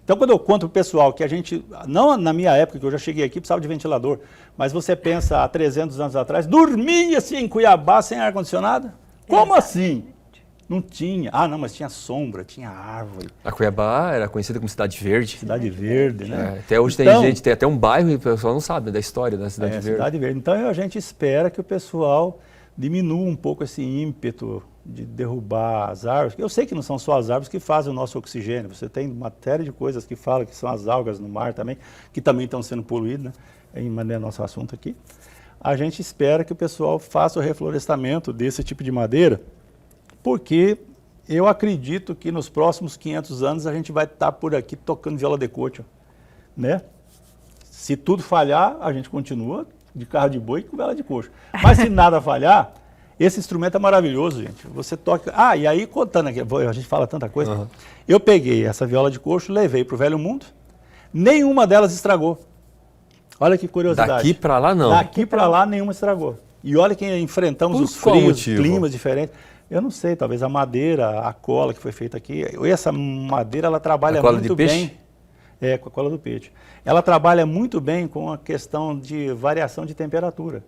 Então, quando eu conto para o pessoal que a gente, não na minha época, que eu já cheguei aqui, precisava de ventilador, mas você pensa há 300 anos atrás, dormia-se em Cuiabá sem ar-condicionado? Como assim? Não tinha. Ah, não, mas tinha sombra, tinha árvore.
A Cuiabá era conhecida como Cidade Verde.
Cidade Verde, né?
Até hoje tem gente, tem até um bairro e o pessoal não sabe da história da Cidade Verde.
Cidade Verde. Então, a gente espera que o pessoal diminua um pouco esse ímpeto de derrubar as árvores. Eu sei que não são só as árvores que fazem o nosso oxigênio. Você tem uma série de coisas que falam que são as algas no mar também, que também estão sendo poluídas, né? Em nosso assunto aqui. A gente espera que o pessoal faça o reflorestamento desse tipo de madeira, porque eu acredito que nos próximos 500 anos a gente vai estar por aqui tocando viola de cocho, né? Se tudo falhar, a gente continua de carro de boi com viola de coxo. Mas se nada falhar, esse instrumento é maravilhoso, gente. Você toca... e aí contando aqui, a gente fala tanta coisa. Eu peguei essa viola de coxo, levei para o Velho Mundo, nenhuma delas estragou. Olha que curiosidade.
Daqui para lá, não.
Daqui para lá, nenhuma estragou. E olha que enfrentamos os frios, climas diferentes. Eu não sei, talvez a madeira, a cola que foi feita aqui. Essa madeira, ela trabalha muito bem. Com a cola do peixe. Ela trabalha muito bem com a questão de variação de temperatura.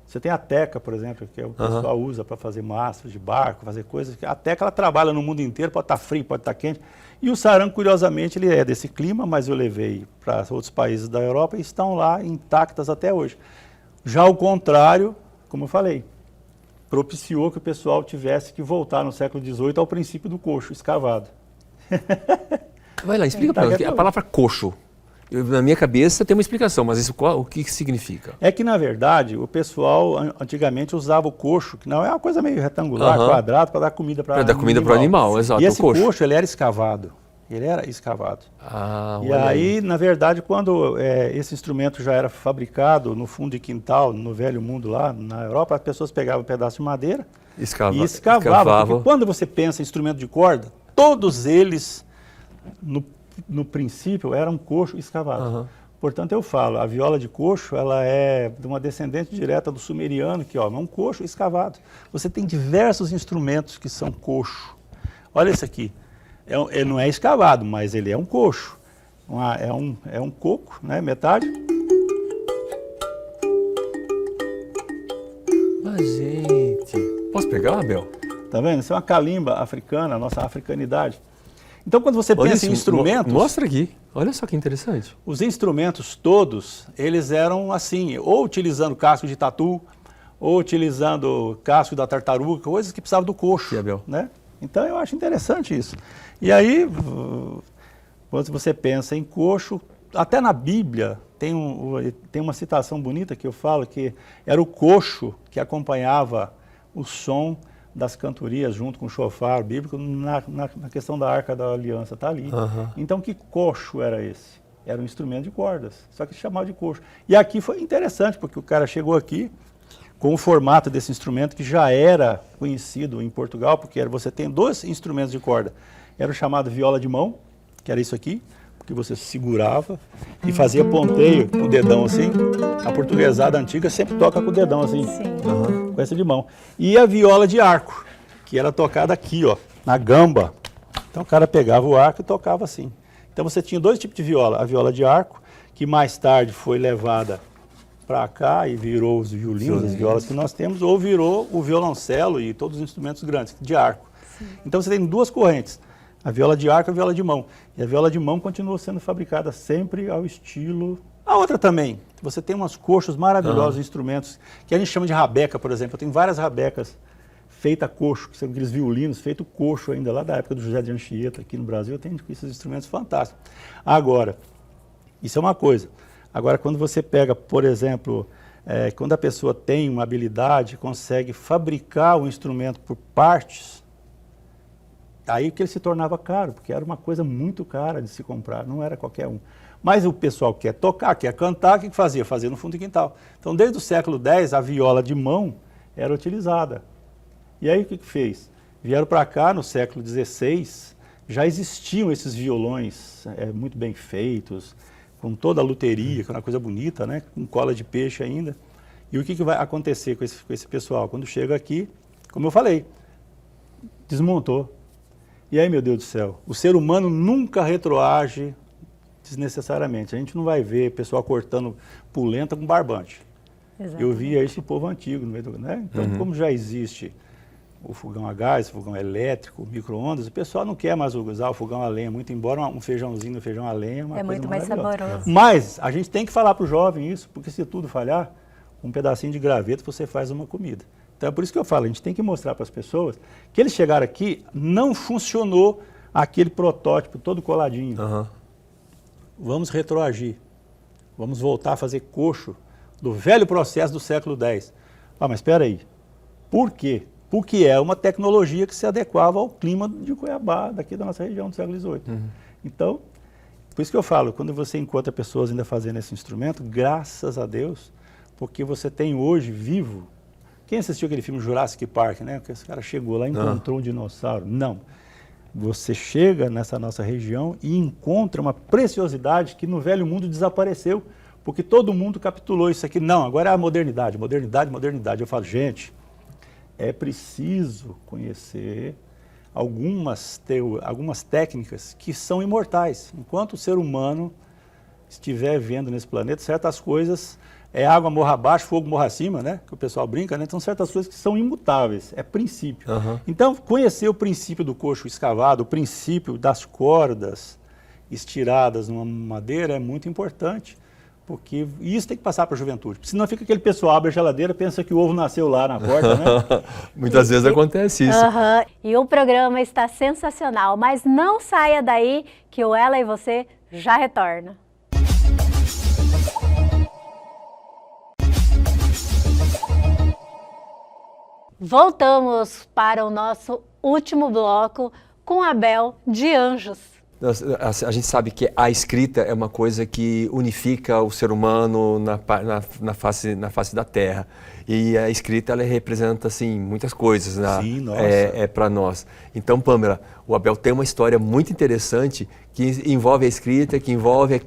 Você tem a teca, por exemplo, que o pessoal usa para fazer mastros de barco, fazer coisas. A teca, ela trabalha no mundo inteiro, pode estar frio, pode estar quente. E o sarã, curiosamente, ele é desse clima, mas eu levei para outros países da Europa e estão lá intactas até hoje. Já o contrário, como eu falei, propiciou que o pessoal tivesse que voltar no século XVIII ao princípio do coxo escavado.
Vai lá, explica para nós. A palavra coxo, na minha cabeça tem uma explicação, mas isso, o que significa?
É que, na verdade, o pessoal antigamente usava o coxo, que não é uma coisa meio retangular, quadrado, para dar comida para o animal. Para dar comida para o animal, exato. E esse coxo, ele era escavado. Ele era escavado. E aí, na verdade, quando esse instrumento já era fabricado no fundo de quintal, no Velho Mundo lá, na Europa, as pessoas pegavam um pedaço de madeira e escavavam. Porque quando você pensa em instrumento de corda, todos eles, no princípio, eram coxo escavado. Portanto, eu falo, a viola de coxo, ela é de uma descendente direta do sumeriano, que é um coxo escavado. Você tem diversos instrumentos que são coxo. Olha esse aqui. Ele não é escavado, mas ele é um coxo. É um coco, né? Metade.
Mas, gente... Posso pegar, Abel?
Tá vendo? Isso é uma calimba africana, a nossa africanidade. Então, quando você pensa em instrumentos...
Mostra aqui. Olha só que interessante.
Os instrumentos todos, eles eram assim, ou utilizando casco de tatu, ou utilizando casco da tartaruga, coisas que precisavam do coxo, né? Então, eu acho interessante isso. E aí, quando você pensa em coxo, até na Bíblia tem uma citação bonita que eu falo que era o coxo que acompanhava o som das cantorias junto com o chofar bíblico na questão da Arca da Aliança, está ali. Então, que coxo era esse? Era um instrumento de cordas, só que se chamava de coxo. E aqui foi interessante, porque o cara chegou aqui com o formato desse instrumento que já era conhecido em Portugal, porque você tem 2 instrumentos de corda. Era o chamado viola de mão, que era isso aqui, que você segurava e fazia ponteio com o dedão assim. A portuguesada antiga sempre toca com o dedão assim, com essa de mão. E a viola de arco, que era tocada aqui, ó, na gamba. Então o cara pegava o arco e tocava assim. Então você tinha 2 tipos de viola. A viola de arco, que mais tarde foi levada para cá e virou os violinos, as violas que nós temos, ou virou o violoncelo e todos os instrumentos grandes, de arco. Então você tem 2 correntes. A viola de arco e a viola de mão. E a viola de mão continua sendo fabricada sempre ao estilo... A outra também. Você tem umas coxos maravilhosos, instrumentos, que a gente chama de rabeca, por exemplo. Eu tenho várias rabecas feitas a coxo, que são aqueles violinos feitos coxo ainda, lá da época do José de Anchieta, aqui no Brasil. Eu tenho esses instrumentos fantásticos. Agora, isso é uma coisa. Agora, quando você pega, por exemplo, quando a pessoa tem uma habilidade, consegue fabricar o instrumento por partes, aí que ele se tornava caro, porque era uma coisa muito cara de se comprar, não era qualquer um. Mas o pessoal quer tocar, quer cantar, o que fazia? Fazia no fundo do quintal. Então, desde o século X, a viola de mão era utilizada. E aí o que fez? Vieram para cá no século XVI, já existiam esses violões muito bem feitos, com toda a luteria, que é uma coisa bonita, né? Com cola de peixe ainda. E o que vai acontecer com esse pessoal? Quando chega aqui, como eu falei, desmontou. E aí, meu Deus do céu, o ser humano nunca retroage desnecessariamente. A gente não vai ver pessoal cortando polenta com barbante. Exatamente. Eu via isso no povo antigo, né? Então, como já existe o fogão a gás, o fogão elétrico, o micro-ondas, o pessoal não quer mais usar o fogão a lenha, muito embora um feijãozinho no feijão a lenha é uma coisa
muito mais saboroso.
Mas a gente tem que falar para o jovem isso, porque se tudo falhar, um pedacinho de graveto você faz uma comida. Então é por isso que eu falo, a gente tem que mostrar para as pessoas que eles chegaram aqui, não funcionou aquele protótipo todo coladinho. Vamos retroagir, vamos voltar a fazer coxo do velho processo do século X. Ah, mas espera aí, por quê? Porque é uma tecnologia que se adequava ao clima de Cuiabá, daqui da nossa região do século XVIII. Então, por isso que eu falo, quando você encontra pessoas ainda fazendo esse instrumento, graças a Deus, porque você tem hoje vivo. Quem assistiu aquele filme Jurassic Park, né? Que esse cara chegou lá e encontrou um dinossauro. Não. Você chega nessa nossa região e encontra uma preciosidade que no velho mundo desapareceu, porque todo mundo capitulou isso aqui. Não, agora é a modernidade, modernidade, modernidade. Eu falo, gente, é preciso conhecer algumas técnicas que são imortais. Enquanto o ser humano estiver vivendo nesse planeta, certas coisas... água morra abaixo, fogo morra acima, né? Que o pessoal brinca, né? Então, certas coisas que são imutáveis, é princípio. Então, conhecer o princípio do coxo escavado, o princípio das cordas estiradas numa madeira é muito importante, porque isso tem que passar para a juventude. Senão fica aquele pessoal, abre a geladeira, pensa que o ovo nasceu lá na porta, né?
Muitas vezes acontece isso.
E o programa está sensacional, mas não saia daí que o Ela e Você já retorna. Voltamos para o nosso último bloco com Abel de Anjos.
A gente sabe que a escrita é uma coisa que unifica o ser humano na face da Terra. E a escrita, ela representa, assim, muitas coisas, né?
Sim, nossa.
Para nós. Então, Pamela, o Abel tem uma história muito interessante que envolve a escrita, que envolve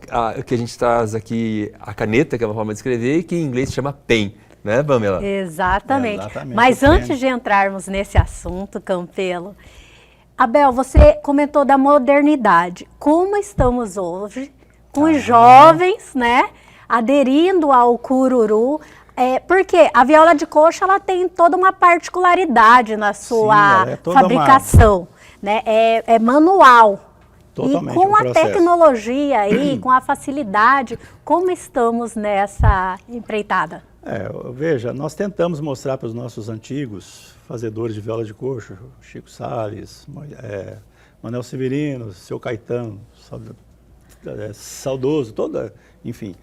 que a gente traz aqui a caneta, que é uma forma de escrever, e que em inglês se chama pen. Né, Pamela?
Exatamente. Mas antes de entrarmos nesse assunto, Campelo, Abel, você comentou da modernidade. Como estamos hoje com os jovens, né, aderindo ao cururu? Porque a viola de coxo ela tem toda uma particularidade na sua fabricação, né? É manual.
Totalmente,
e com a
processo.
Tecnologia aí, com a facilidade, como estamos nessa empreitada?
Veja, nós tentamos mostrar para os nossos antigos fazedores de viola de coxo, Chico Salles, Manuel Severino, Seu Caetano, saudoso, enfim,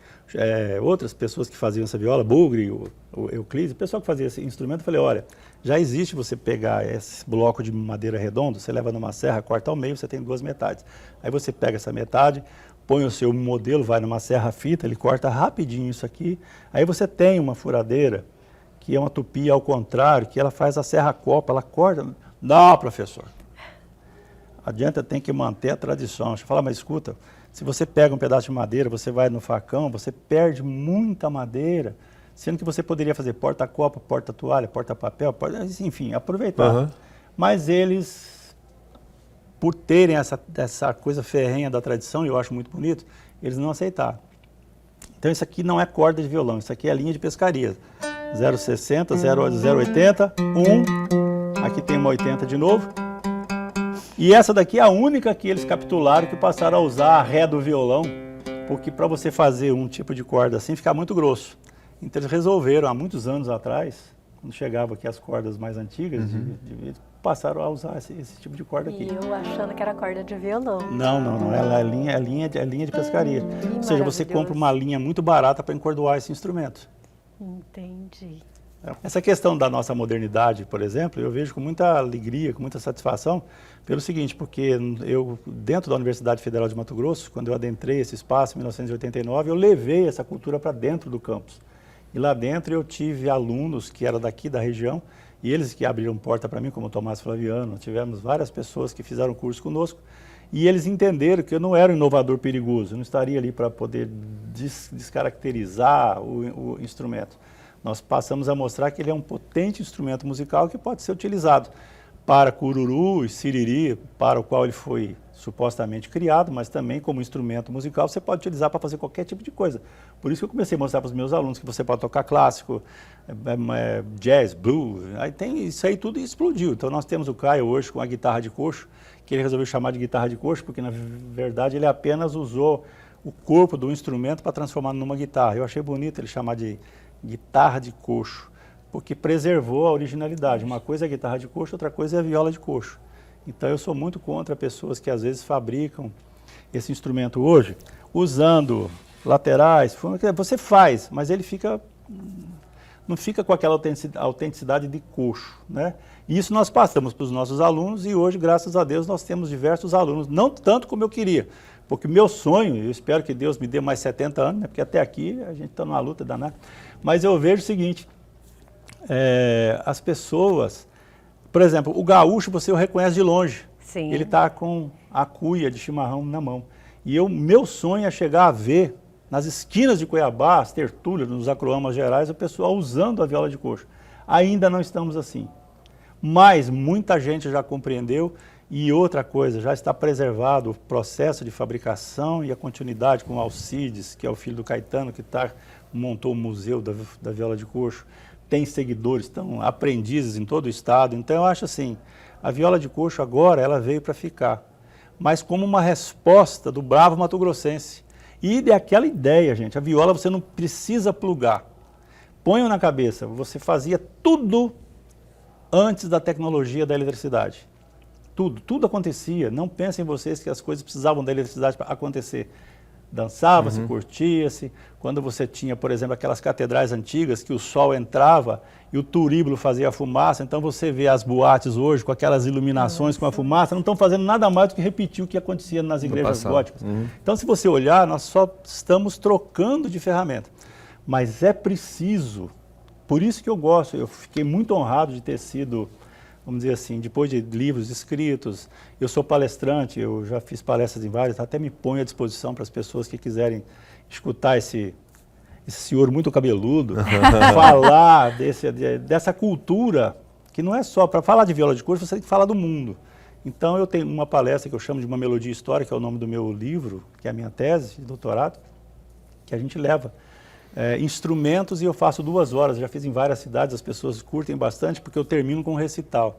outras pessoas que faziam essa viola, Bugre, o Euclides, o pessoal que fazia esse instrumento, eu falei, olha, já existe você pegar esse bloco de madeira redondo, você leva numa serra, corta ao meio, você tem 2 metades. Aí você pega essa metade, põe o seu modelo, vai numa serra-fita, ele corta rapidinho isso aqui, aí você tem uma furadeira, que é uma tupi ao contrário, que ela faz a serra-copa, ela corta. Não, professor, adianta, tem que manter a tradição. Você fala, mas escuta, se você pega um pedaço de madeira, você vai no facão, você perde muita madeira, sendo que você poderia fazer porta-copa, porta-toalha, porta-papel, enfim, aproveitar. Uhum. Mas eles, por terem essa coisa ferrenha da tradição, e eu acho muito bonito, eles não aceitaram. Então isso aqui não é corda de violão, isso aqui é linha de pescaria. 0,60, 0,80, 1, aqui tem uma 80 de novo. E essa daqui é a única que eles capitularam, que passaram a usar a ré do violão, porque para você fazer um tipo de corda assim, fica muito grosso. Então eles resolveram, há muitos anos atrás, quando chegavam aqui as cordas mais antigas, passaram a usar esse tipo de corda aqui.
E eu achando que era corda de violão.
Não, ela é linha de pescaria. Ou seja, você compra uma linha muito barata para encordoar esse instrumento.
Entendi.
Essa questão da nossa modernidade, por exemplo, eu vejo com muita alegria, com muita satisfação, pelo seguinte, porque eu, dentro da Universidade Federal de Mato Grosso, quando eu adentrei esse espaço em 1989, eu levei essa cultura para dentro do campus. E lá dentro eu tive alunos que eram daqui da região, e eles que abriram porta para mim, como o Tomás Flaviano, tivemos várias pessoas que fizeram curso conosco, e eles entenderam que eu não era um inovador perigoso, eu não estaria ali para poder descaracterizar o instrumento. Nós passamos a mostrar que ele é um potente instrumento musical que pode ser utilizado para cururu e siriri, para o qual ele foi supostamente criado, mas também como instrumento musical você pode utilizar para fazer qualquer tipo de coisa. Por isso que eu comecei a mostrar para os meus alunos que você pode tocar clássico, jazz, blues, aí tem isso aí tudo explodiu. Então nós temos o Caio hoje com a guitarra de coxo, que ele resolveu chamar de guitarra de coxo, porque na verdade ele apenas usou o corpo do instrumento para transformar numa guitarra. Eu achei bonito ele chamar de guitarra de coxo, porque preservou a originalidade. Uma coisa é a guitarra de coxo, outra coisa é a viola de coxo. Então eu sou muito contra pessoas que às vezes fabricam esse instrumento hoje, usando laterais, você faz, mas ele não fica com aquela autenticidade de coxo, né? E isso nós passamos para os nossos alunos e hoje, graças a Deus, nós temos diversos alunos, não tanto como eu queria, porque meu sonho, eu espero que Deus me dê mais 70 anos, né? Porque até aqui a gente está numa luta danada, mas eu vejo o seguinte, as pessoas, por exemplo, o gaúcho você o reconhece de longe.
Sim.
Ele está com a cuia de chimarrão na mão. E meu sonho é chegar a ver, nas esquinas de Cuiabá, as tertúlias, nos acroamas gerais, o pessoal usando a viola de coxo. Ainda não estamos assim. Mas muita gente já compreendeu. E outra coisa, já está preservado o processo de fabricação e a continuidade com o Alcides, que é o filho do Caetano, que montou o museu da viola de coxo. Tem seguidores, estão aprendizes em todo o estado. Então eu acho assim, a viola de coxo agora ela veio para ficar, mas como uma resposta do bravo mato-grossense. E daquela ideia, gente, a viola você não precisa plugar. Ponham na cabeça, você fazia tudo antes da tecnologia da eletricidade. Tudo acontecia. Não pensem vocês que as coisas precisavam da eletricidade para acontecer. Dançava-se, curtia-se. Quando você tinha, por exemplo, aquelas catedrais antigas que o sol entrava e o turíbulo fazia a fumaça, então você vê as boates hoje com aquelas iluminações com a fumaça, não estão fazendo nada mais do que repetir o que acontecia nas igrejas góticas. Então, se você olhar, nós só estamos trocando de ferramenta. Mas é preciso, por isso que eu fiquei muito honrado de ter sido, vamos dizer assim, depois de livros escritos, eu sou palestrante, eu já fiz palestras em várias, até me ponho à disposição para as pessoas que quiserem escutar esse senhor muito cabeludo, falar dessa cultura, que não é só, para falar de viola de coxo, você tem que falar do mundo. Então eu tenho uma palestra que eu chamo de Uma Melodia Histórica, que é o nome do meu livro, que é a minha tese de doutorado, que a gente leva instrumentos e eu faço 2 horas, já fiz em várias cidades, as pessoas curtem bastante porque eu termino com um recital.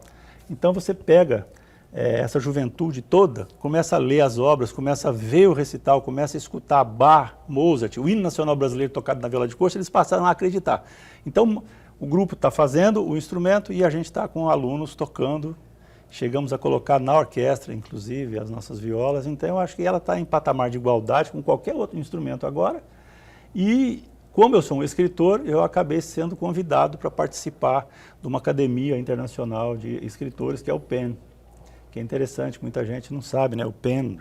Então você pega essa juventude toda, começa a ler as obras, começa a ver o recital, começa a escutar Bach, Mozart, o hino nacional brasileiro tocado na viola de corte, eles passaram a acreditar. Então o grupo está fazendo o instrumento e a gente está com alunos tocando. Chegamos a colocar na orquestra, inclusive, as nossas violas. Então, eu acho que ela está em patamar de igualdade com qualquer outro instrumento agora. E, como eu sou um escritor, eu acabei sendo convidado para participar de uma academia internacional de escritores, que é o PEN. Que é interessante, muita gente não sabe, né? O PEN.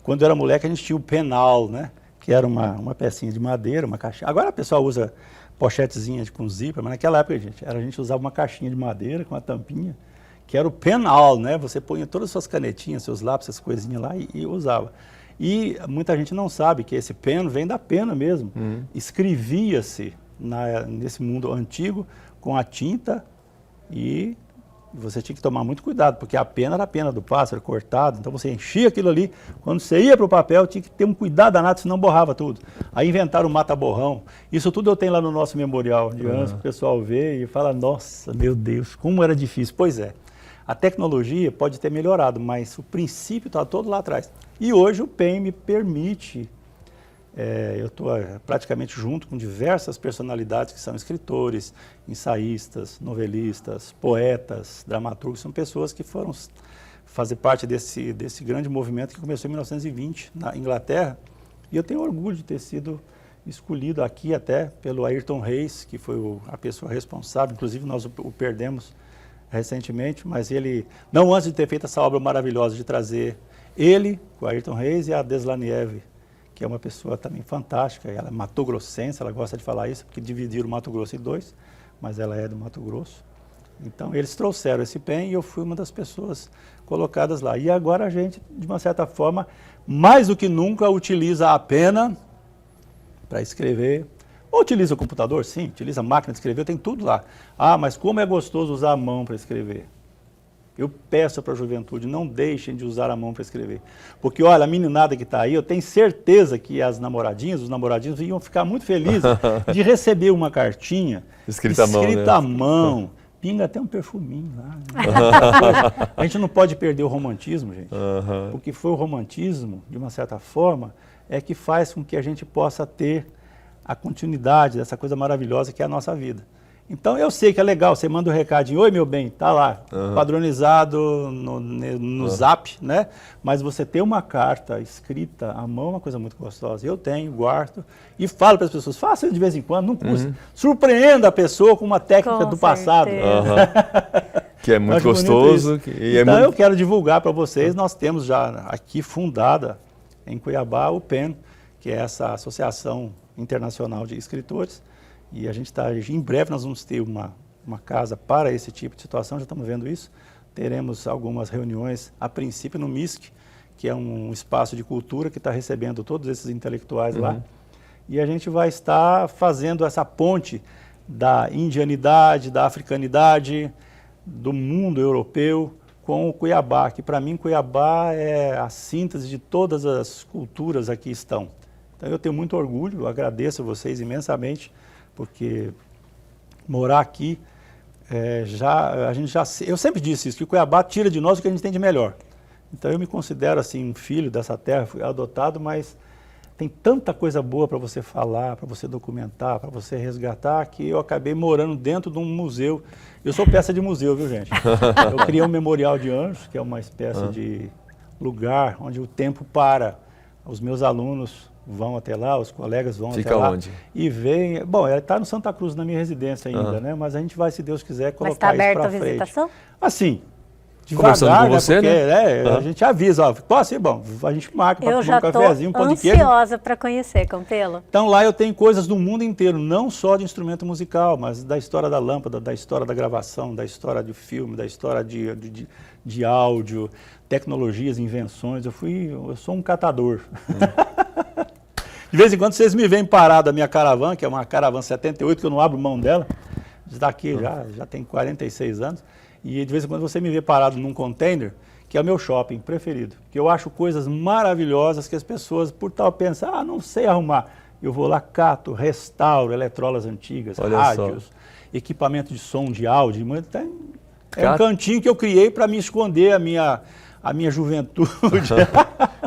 Quando eu era moleque, a gente tinha o penal, né? Que era uma pecinha de madeira, uma caixinha. Agora o pessoal usa pochetezinha com zíper, mas naquela época, a gente usava uma caixinha de madeira com uma tampinha, que era o penal, né? Você punha todas as suas canetinhas, seus lápis, essas coisinhas lá e usava. E muita gente não sabe que esse pen vem da pena mesmo. Escrevia-se nesse mundo antigo com a tinta e você tinha que tomar muito cuidado, porque a pena era a pena do pássaro, cortado, então você enchia aquilo ali, quando você ia para o papel tinha que ter um cuidado danado, senão borrava tudo. Aí inventaram o mata-borrão, isso tudo eu tenho lá no nosso memorial de anos, o pessoal vê e fala, nossa, meu Deus, como era difícil. Pois é, a tecnologia pode ter melhorado, mas o princípio está todo lá atrás. E hoje o PEN me permite, eu estou praticamente junto com diversas personalidades que são escritores, ensaístas, novelistas, poetas, dramaturgos, são pessoas que foram fazer parte desse grande movimento que começou em 1920 na Inglaterra, e eu tenho orgulho de ter sido escolhido aqui até pelo Ayrton Reis, que foi a pessoa responsável, inclusive nós o perdemos recentemente, mas ele, não antes de ter feito essa obra maravilhosa de trazer ele, o Ayrton Reis, e a Deslanieve, que é uma pessoa também fantástica, ela é matogrossense, ela gosta de falar isso, porque dividiram o Mato Grosso em 2, mas ela é do Mato Grosso. Então eles trouxeram esse PEN e eu fui uma das pessoas colocadas lá. E agora a gente, de uma certa forma, mais do que nunca, utiliza a pena para escrever. Ou utiliza o computador? Sim, utiliza a máquina de escrever, tem tudo lá. Ah, mas como é gostoso usar a mão para escrever. Eu peço para a juventude, não deixem de usar a mão para escrever. Porque, olha, a meninada que está aí, eu tenho certeza que as namoradinhas, os namoradinhos iam ficar muito felizes de receber uma cartinha escrita à mão. Pinga até um perfuminho lá. A gente não pode perder o romantismo, gente. Porque foi o romantismo, de uma certa forma, é que faz com que a gente possa ter a continuidade dessa coisa maravilhosa que é a nossa vida. Então eu sei que é legal, você manda um recadinho, oi meu bem, tá lá, padronizado no Zap, né? Mas você ter uma carta escrita à mão é uma coisa muito gostosa. Eu tenho, guardo e falo para as pessoas, faça de vez em quando, não custa. Surpreenda a pessoa com uma técnica do passado.
Que é muito gostoso.
Então eu quero divulgar para vocês, nós temos já aqui fundada em Cuiabá o PEN, que é essa Associação Internacional de Escritores, e a gente está, em breve nós vamos ter uma casa para esse tipo de situação, já estamos vendo isso, teremos algumas reuniões, a princípio no MISC, que é um espaço de cultura que está recebendo todos esses intelectuais lá, e a gente vai estar fazendo essa ponte da indianidade, da africanidade, do mundo europeu, com o Cuiabá, que para mim Cuiabá é a síntese de todas as culturas aqui estão. Então eu tenho muito orgulho, eu agradeço a vocês imensamente, porque morar aqui, eu sempre disse isso, que o Cuiabá tira de nós o que a gente tem de melhor. Então eu me considero assim um filho dessa terra, fui adotado, mas tem tanta coisa boa para você falar, para você documentar, para você resgatar, que eu acabei morando dentro de um museu. Eu sou peça de museu, viu gente? Eu criei um memorial de anjos, que é uma espécie de lugar onde o tempo para. Os meus alunos vão até lá, os colegas vão até lá. Fica onde? E veem. Bom, ele está no Santa Cruz, na minha residência ainda, né? Mas a gente vai, se Deus quiser, colocar isso para frente. Mas está aberto a visitação? Assim, devagar,
conversando com você,
porque, né? A gente avisa, ó, posso ir? Bom, a gente marca para tomar um cafezinho, um pão de queijo.
Eu já estou ansiosa para conhecer, Campelo.
Então lá eu tenho coisas do mundo inteiro, não só de instrumento musical, mas da história da lâmpada, da história da gravação, da história de filme, da história de áudio, tecnologias, invenções. Eu sou um catador. De vez em quando vocês me veem parado a minha caravana, que é uma caravana 78, que eu não abro mão dela, está aqui já tem 46 anos, e de vez em quando você me vê parado num container, que é o meu shopping preferido. Que eu acho coisas maravilhosas que as pessoas, por tal, pensam, não sei arrumar. Eu vou lá, cato, restauro, eletrolas antigas, rádios, equipamento de som, de áudio. É um cantinho que eu criei para me esconder a minha juventude.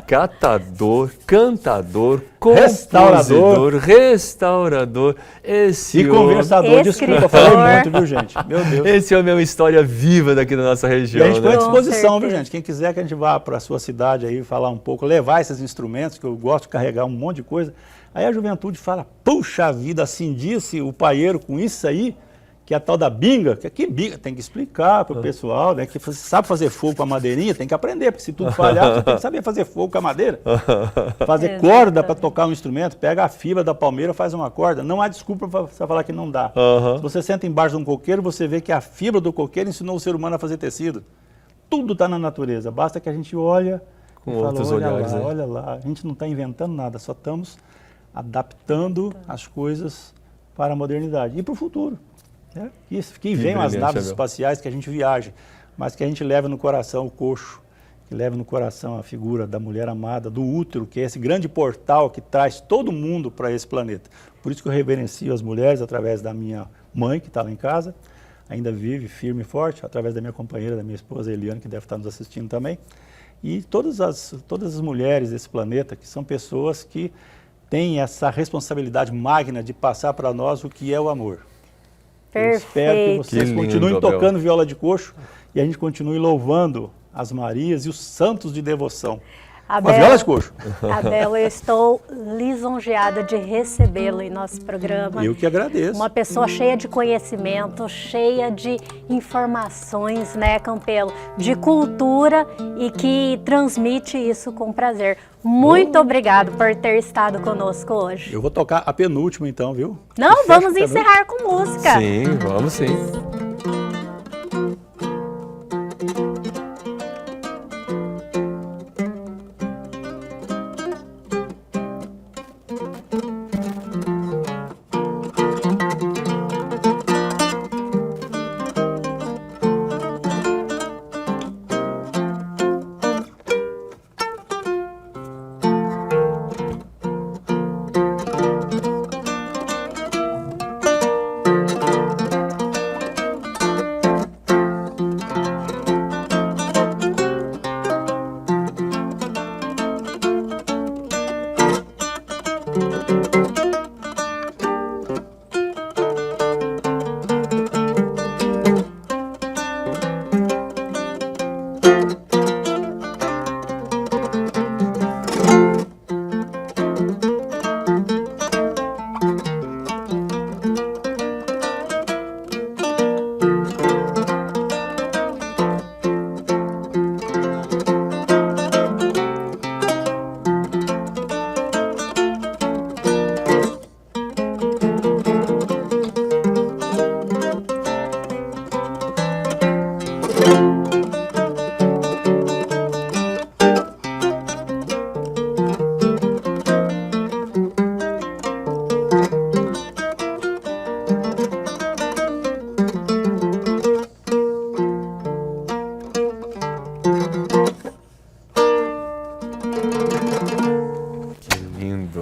Catador, cantador, compositor, restaurador,
e conversador. Desculpa, eu falei muito, viu, gente? Meu Deus.
Esse homem é uma história viva daqui da nossa região.
E a gente põe à disposição, viu, gente? Quem quiser que a gente vá para a sua cidade aí falar um pouco, levar esses instrumentos, que eu gosto de carregar um monte de coisa. Aí a juventude fala, puxa vida, assim disse o paieiro com isso aí, que é a tal da binga, que binga, tem que explicar para o pessoal, né, que você sabe fazer fogo com a madeirinha, tem que aprender, porque se tudo falhar, você tem que saber fazer fogo com a madeira. Fazer corda para tocar um instrumento, pega a fibra da palmeira, faz uma corda, não há desculpa para você falar que não dá. Se você senta embaixo de um coqueiro, você vê que a fibra do coqueiro ensinou o ser humano a fazer tecido. Tudo está na natureza, basta que a gente olha
com outros olhares.
Olha lá, a gente não está inventando nada, só estamos adaptando as coisas para a modernidade e para o futuro. Que venham as naves espaciais, que a gente viaje, mas que a gente leve no coração o coxo, que leve no coração a figura da mulher amada, do útero, que é esse grande portal que traz todo mundo para esse planeta. Por isso que eu reverencio as mulheres através da minha mãe, que está lá em casa, ainda vive firme e forte, através da minha companheira, da minha esposa Eliane, que deve estar nos assistindo também, e todas as mulheres desse planeta, que são pessoas que têm essa responsabilidade magna de passar para nós o que é o amor. Eu espero que vocês continuem tocando viola de coxo e a gente continue louvando as Marias e os santos de devoção. Com a viola de coxo.
Abel, eu estou lisonjeada de recebê-lo em nosso programa.
Eu que agradeço.
Uma pessoa cheia de conhecimento, cheia de informações, né, Campelo? De cultura e que transmite isso com prazer. Muito obrigado por ter estado conosco hoje.
Eu vou tocar a penúltima então, viu?
Não, vamos encerrar com música.
Sim, vamos sim.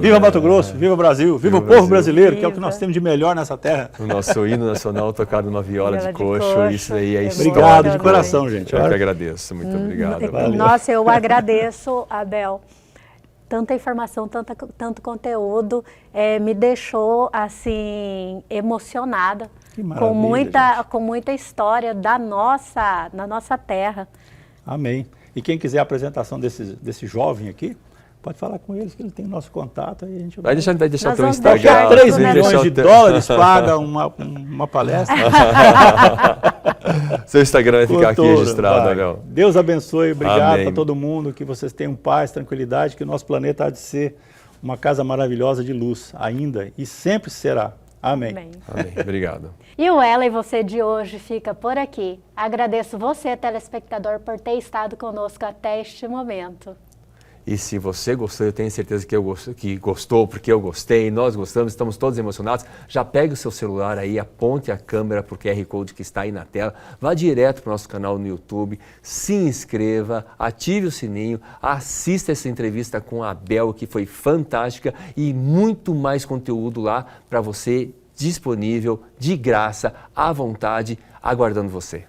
Viva Mato Grosso, viva o Brasil, viva o povo brasileiro, que é o que nós temos de melhor nessa terra.
O nosso hino nacional tocado numa viola de coxo, isso aí é história.
Obrigado de coração, gente.
Eu que agradeço, muito obrigado.
Valeu.
Nossa, eu agradeço, Abel. Tanta informação, tanto conteúdo, me deixou assim emocionada, com muita história da nossa terra.
Amém. E quem quiser a apresentação desse jovem aqui, pode falar com eles, que ele tem o nosso contato. Aí a gente
vai deixar o teu
Instagram. 3 milhões de dólares paga uma palestra.
Seu Instagram vai ficar aqui registrado, Abel.
Deus abençoe, obrigado para todo mundo, que vocês tenham paz, tranquilidade, que o nosso planeta há de ser uma casa maravilhosa de luz, ainda e sempre será. Amém.
Amém. Obrigado.
E o Ela e Você de hoje fica por aqui. Agradeço você, telespectador, por ter estado conosco até este momento.
E se você gostou, eu tenho certeza que gostou, porque eu gostei, nós gostamos, estamos todos emocionados. Já pega o seu celular aí, aponte a câmera para o QR Code que está aí na tela, vá direto para o nosso canal no YouTube, se inscreva, ative o sininho, assista essa entrevista com a Bel, que foi fantástica, e muito mais conteúdo lá para você, disponível, de graça, à vontade, aguardando você.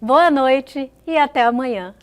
Boa noite e até amanhã.